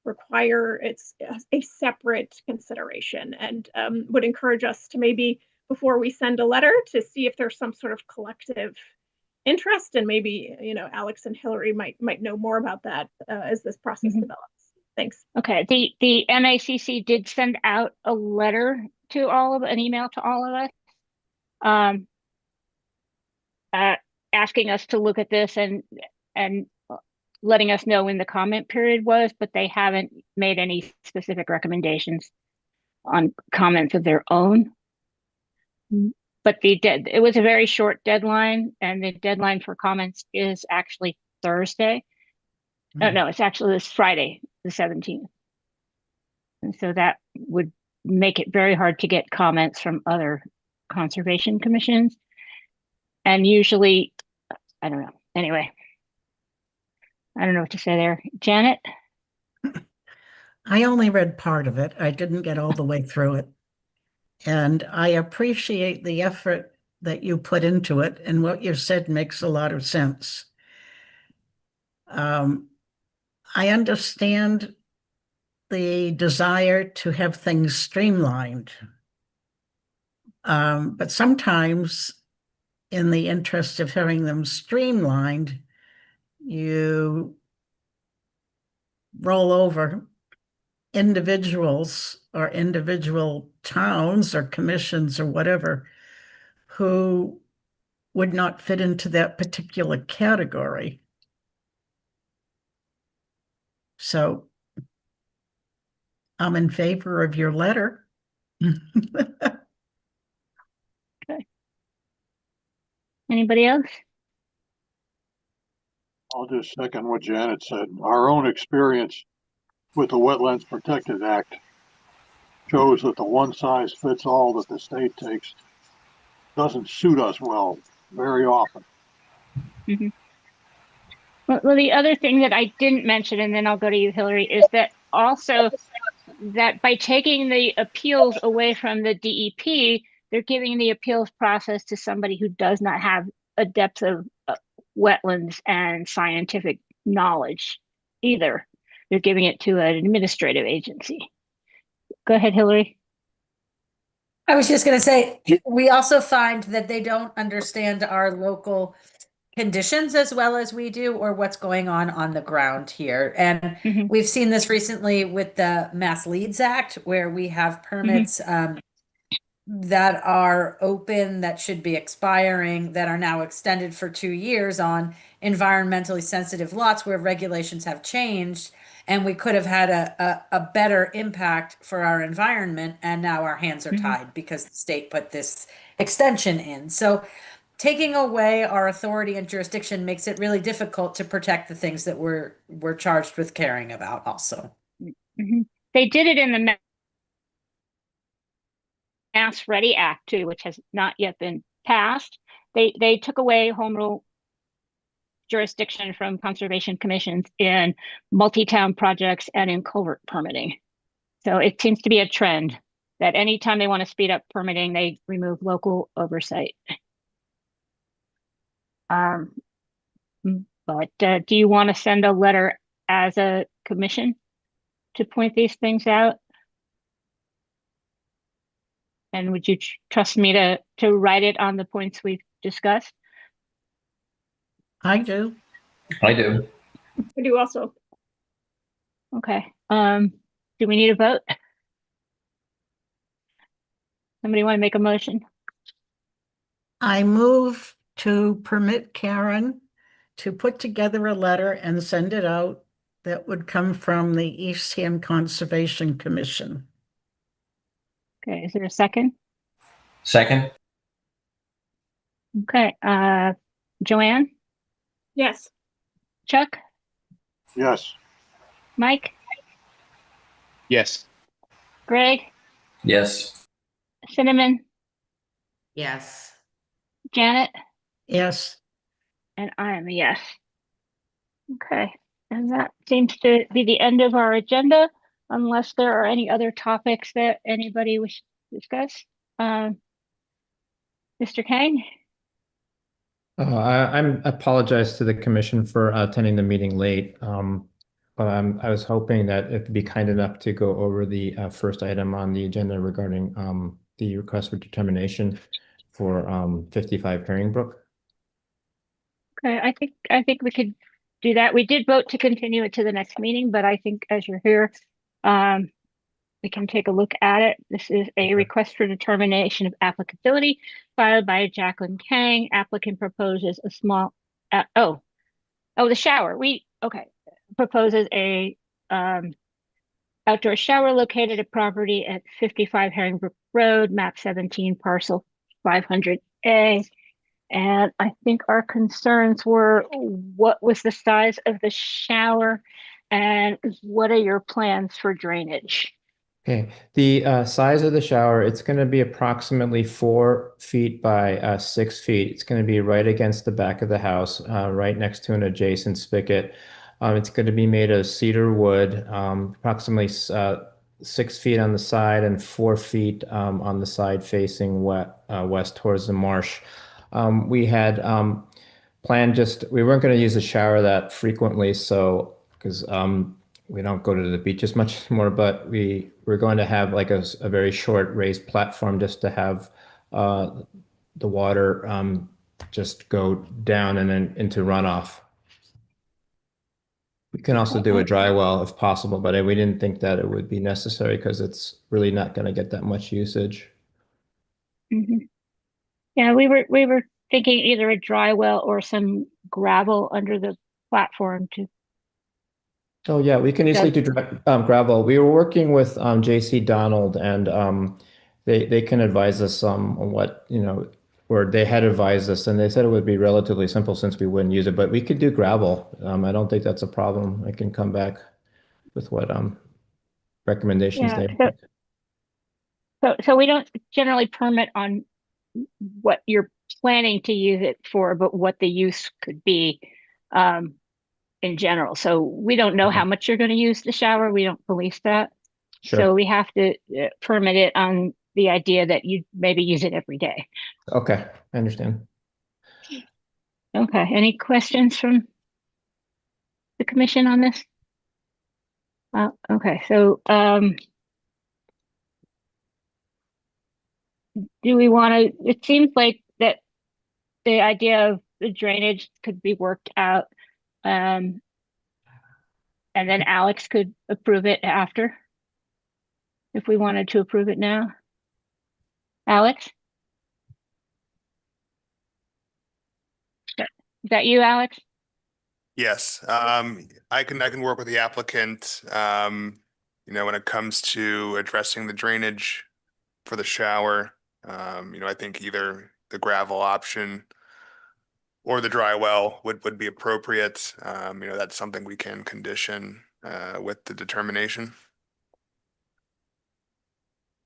require it's a separate consideration, and would encourage us to maybe, before we send a letter, to see if there's some sort of collective interest, and maybe, you know, Alex and Hillary might know more about that as this process develops. Thanks. Okay, the MACC did send out a letter to an email to all of us, asking us to look at this and letting us know when the comment period was, but they haven't made any specific recommendations on comments of their own. But it was a very short deadline, and the deadline for comments is actually Thursday. Oh, no, it's actually this Friday, the 17th. And so that would make it very hard to get comments from other conservation commissions. And usually, I don't know. Anyway, I don't know what to say there. Janet? I only read part of it. I didn't get all the way through it. And I appreciate the effort that you put into it, and what you said makes a lot of sense. I understand the desire to have things streamlined. But sometimes, in the interest of having them streamlined, you roll over individuals or individual towns or commissions or whatever who would not fit into that particular category. So I'm in favor of your letter. Okay. Anybody else? I'll just second what Janet said. Our own experience with the Wetlands Protected Act shows that the one size fits all that the state takes doesn't suit us well very often. Mm-hmm. Well, the other thing that I didn't mention, and then I'll go to you, Hillary, is that also that by taking the appeals away from the DEP, they're giving the appeals process to somebody who does not have a depth of wetlands and scientific knowledge either. They're giving it to an administrative agency. Go ahead, Hillary. I was just going to say, we also find that they don't understand our local conditions as well as we do, or what's going on the ground here. And we've seen this recently with the Mass Leads Act, where we have permits that are open, that should be expiring, that are now extended for 2 years on environmentally sensitive lots where regulations have changed. And we could have had a better impact for our environment. And now our hands are tied because the state put this extension in. So taking away our authority and jurisdiction makes it really difficult to protect the things that we're charged with caring about also. They did it in the Mass Ready Act too, which has not yet been passed. They took away home rule jurisdiction from conservation commissions in multi-town projects and in culvert permitting. So it seems to be a trend that anytime they want to speed up permitting, they remove local oversight. But do you want to send a letter as a commission to point these things out? And would you trust me to write it on the points we've discussed? I do. I do. I do also. Okay. Do we need a vote? Somebody want to make a motion? I move to permit Karen to put together a letter and send it out that would come from the Eastham Conservation Commission. Okay, is there a second? Second? Okay, Joanne? Yes. Chuck? Yes. Mike? Yes. Greg? Yes. Cinnamon? Yes. Janet? Yes. And I am a yes. Okay, and that seems to be the end of our agenda, unless there are any other topics that anybody wishes to discuss. Mr. Kang? I apologize to the commission for attending the meeting late, but I was hoping that it'd be kind enough to go over the first item on the agenda regarding the request for determination for 55 Herringbrook. Okay, I think we could do that. We did vote to continue it to the next meeting, but I think as you're here, we can take a look at it. This is a request for determination of applicability filed by Jacqueline Kang. Applicant proposes a small, the shower. Proposes a outdoor shower located at property at 55 Herringbrook Road, map 17, parcel 500A. And I think our concerns were, what was the size of the shower and what are your plans for drainage? Okay, the size of the shower, it's going to be approximately 4 feet by 6 feet. It's going to be right against the back of the house, right next to an adjacent spigot. It's going to be made of cedar wood, approximately 6 feet on the side and 4 feet on the side facing west towards the marsh. We had planned we weren't going to use the shower that frequently, so because we don't go to the beach as much anymore, but we're going to have like a very short raised platform just to have the water just go down and then into runoff. We can also do a dry well if possible, but we didn't think that it would be necessary because it's really not going to get that much usage. Mm-hmm. Yeah, we were thinking either a dry well or some gravel under the platform to. Oh yeah, we can easily do gravel. We were working with JC Donald, and they can advise us on what, or they had advised us, and they said it would be relatively simple since we wouldn't use it, but we could do gravel. I don't think that's a problem. I can come back with what recommendations they make. So we don't generally permit on what you're planning to use it for, but what the use could be in general. So we don't know how much you're going to use the shower. We don't police that. Sure. So we have to permit it on the idea that you maybe use it every day. Okay, I understand. Okay, any questions from the commission on this? Okay, so do we want to, it seems like that the idea of the drainage could be worked out, and then Alex could approve it after, if we wanted to approve it now. Alex? Is that you, Alex? Yes, I can work with the applicant, when it comes to addressing the drainage for the shower. I think either the gravel option or the dry well would be appropriate. That's something we can condition with the determination.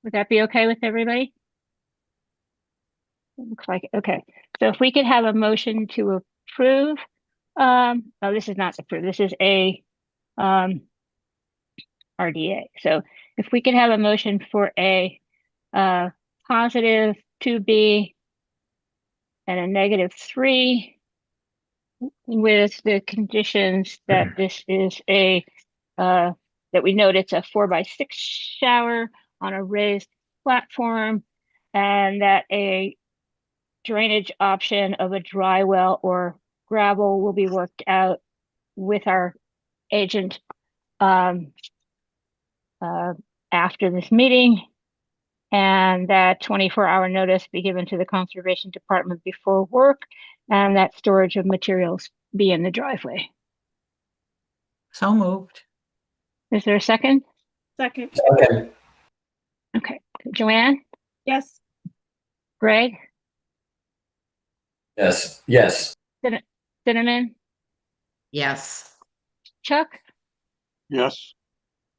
Would that be okay with everybody? It looks like, okay. So if we could have a motion to approve, oh, this is not approved. This is a RDA. So if we could have a motion for a positive 2B and a -3 with the conditions that this is that we note it's a 4x6 shower on a raised platform, and that a drainage option of a dry well or gravel will be worked out with our agent after this meeting, and that 24-hour notice be given to the Conservation Department before work, and that storage of materials be in the driveway. So moved. Is there a second? Second. Okay. Joanne? Yes. Greg? Yes. Cinnamon? Yes. Chuck? Yes.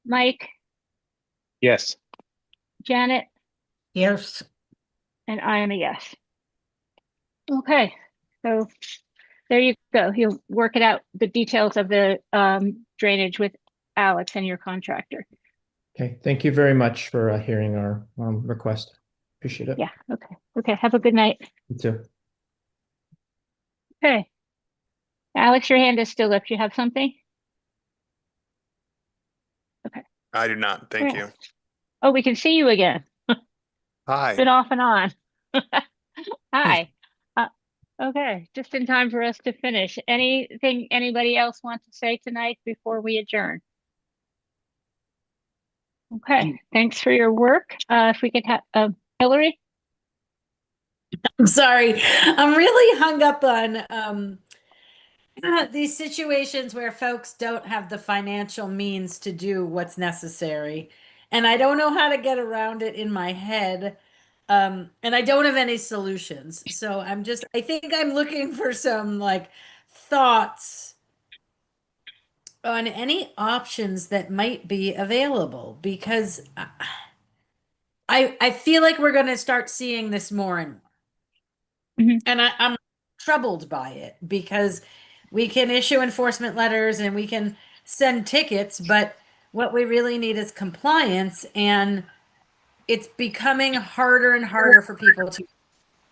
Mike? Yes. Janet? Yes. And I am a yes. Okay, so there you go. He'll work it out, the details of the drainage with Alex and your contractor. Okay, thank you very much for hearing our request. Appreciate it. Yeah, okay. Okay, have a good night. You too. Okay. Alex, your hand is still up. You have something? Okay. I do not. Thank you. Oh, we can see you again. Hi. Been off and on. Hi. Okay, just in time for us to finish. Anything anybody else wants to say tonight before we adjourn? Okay, thanks for your work. If we could have Hillary? I'm sorry. I'm really hung up on these situations where folks don't have the financial means to do what's necessary. And I don't know how to get around it in my head. And I don't have any solutions. So I think I'm looking for some thoughts on any options that might be available, because I feel like we're going to start seeing this more and more. And I'm troubled by it, because we can issue enforcement letters and we can send tickets, but what we really need is compliance, and it's becoming harder and harder for people to.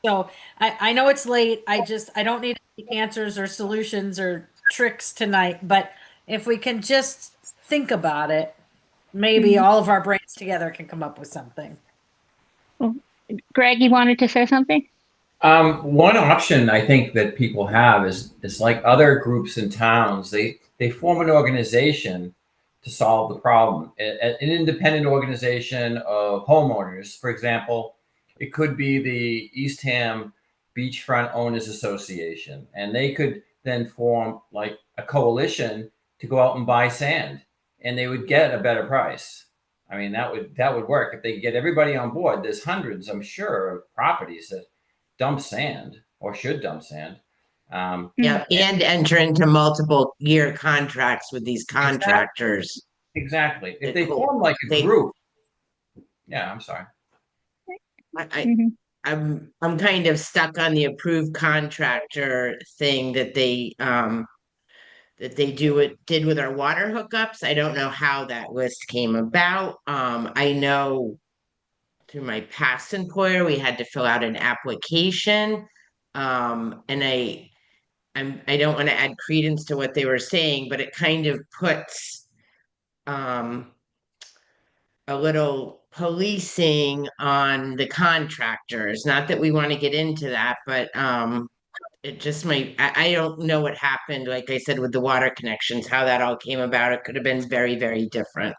So I know it's late. I don't need answers or solutions or tricks tonight, but if we can just think about it, maybe all of our brains together can come up with something. Well, Greg, you wanted to say something? One option I think that people have is like other groups in towns. They form an organization to solve the problem. An independent organization of homeowners, for example, it could be the Eastham Beachfront Owners Association, and they could then form like a coalition to go out and buy sand, and they would get a better price. I mean, that would work if they could get everybody on board. There's hundreds, I'm sure, of properties that dump sand or should dump sand. Yeah, and enter into multiple year contracts with these contractors. Exactly. If they form like a group. Yeah, I'm sorry. I'm kind of stuck on the approved contractor thing that they did with our water hookups. I don't know how that list came about. I know through my past employer, we had to fill out an application. And I don't want to add credence to what they were saying, but it kind of puts a little policing on the contractors. Not that we want to get into that, but it just might, I don't know what happened, like I said, with the water connections, how that all came about. It could have been very, very different.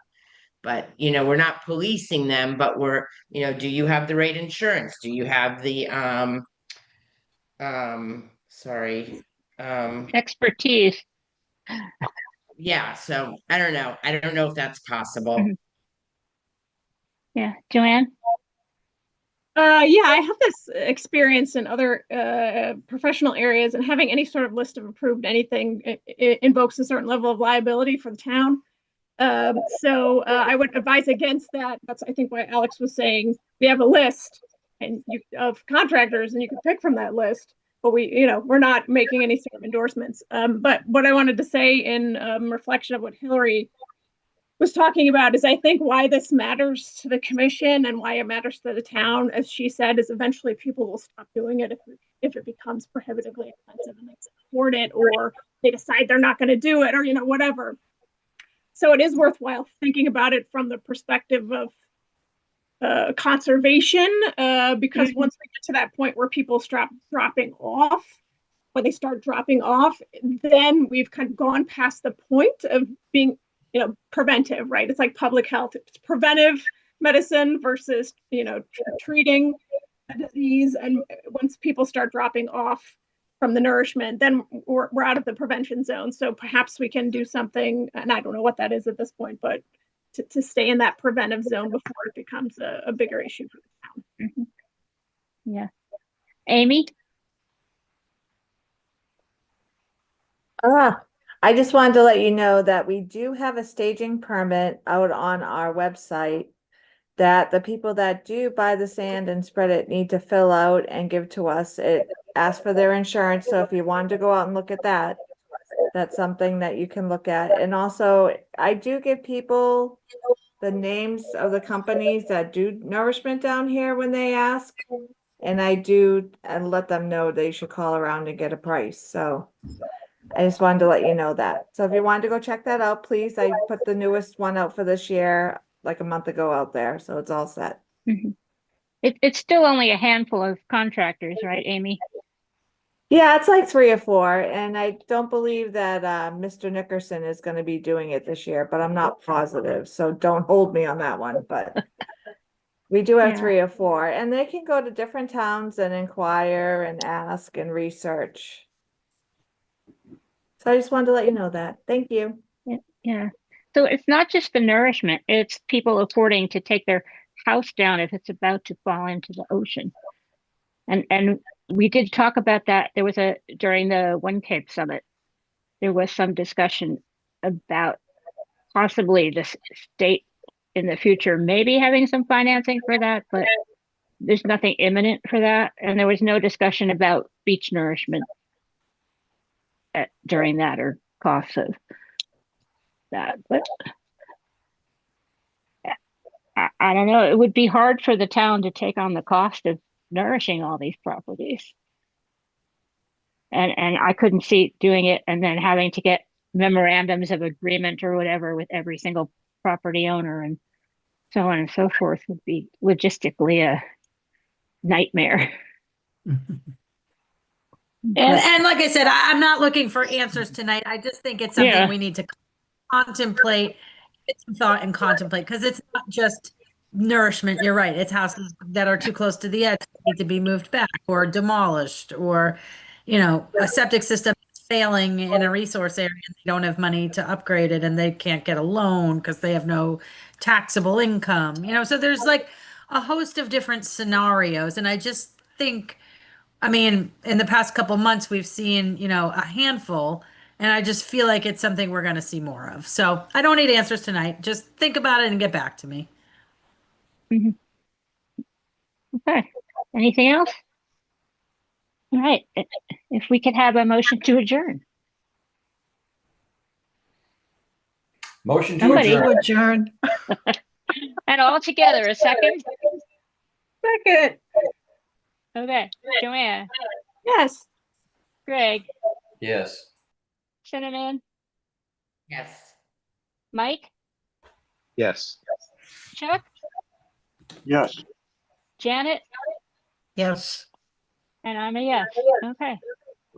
But, we're not policing them, but we're, do you have the right insurance? Do you have the, expertise? Yeah, so I don't know. I don't know if that's possible. Yeah, Joanne? Yeah, I have this experience in other professional areas, and having any sort of list of approved anything invokes a certain level of liability for the town. So I would advise against that. That's, I think, why Alex was saying we have a list of contractors, and you can pick from that list. But we're not making any sort of endorsements. But what I wanted to say in reflection of what Hillary was talking about is, I think, why this matters to the commission and why it matters to the town, as she said, is eventually people will stop doing it if it becomes prohibitively expensive and they can't afford it, or they decide they're not going to do it, or whatever. So it is worthwhile thinking about it from the perspective of conservation, because once we get to that point where people start dropping off, then we've kind of gone past the point of being preventive, right? It's like public health. It's preventive medicine versus, treating a disease. And once people start dropping off from the nourishment, then we're out of the prevention zone. So perhaps we can do something, and I don't know what that is at this point, but to stay in that preventive zone before it becomes a bigger issue for the town. Yeah. Amy? I just wanted to let you know that we do have a staging permit out on our website that the people that do buy the sand and spread it need to fill out and give to us. It asks for their insurance. So if you wanted to go out and look at that, that's something that you can look at. And also, I do give people the names of the companies that do nourishment down here when they ask. And I do let them know they should call around and get a price. So I just wanted to let you know that. So if you wanted to go check that out, please. I put the newest one out for this year, like a month ago out there. So it's all set. It's still only a handful of contractors, right, Amy? Yeah, it's like 3 or 4. And I don't believe that Mr. Nickerson is going to be doing it this year, but I'm not positive. So don't hold me on that one. But we do have 3 or 4. And they can go to different towns and inquire and ask and research. So I just wanted to let you know that. Thank you. Yeah. So it's not just the nourishment, it's people affording to take their house down if it's about to fall into the ocean. And we did talk about that. There was during the One Cape Summit, there was some discussion about possibly the state in the future maybe having some financing for that, but there's nothing imminent for that. And there was no discussion about beach nourishment during that or costs of that. But I don't know. It would be hard for the town to take on the cost of nourishing all these properties. And I couldn't see doing it and then having to get memorandums of agreement or whatever with every single property owner and so on and so forth would be logistically a nightmare. And like I said, I'm not looking for answers tonight. I just think it's something we need to contemplate, get some thought and contemplate, because it's not just nourishment. You're right. It's houses that are too close to the edge that need to be moved back or demolished, or, you know, a septic system is failing in a resource area and they don't have money to upgrade it and they can't get a loan because they have no taxable income, you know. So there's like a host of different scenarios. And I just think, I mean, in the past couple months, we've seen, you know, a handful, and I just feel like it's something we're going to see more of. So I don't need answers tonight. Just think about it and get back to me. Okay. Anything else? All right. If we could have a motion to adjourn. Motion to Somebody adjourn. And all together, a second? Second. Okay. Joanne, Yes. Greg, Yes. Cinnamon, Yes. Mike, Yes. Chuck, Yes. Janet, Yes. and I'm a yes. Okay.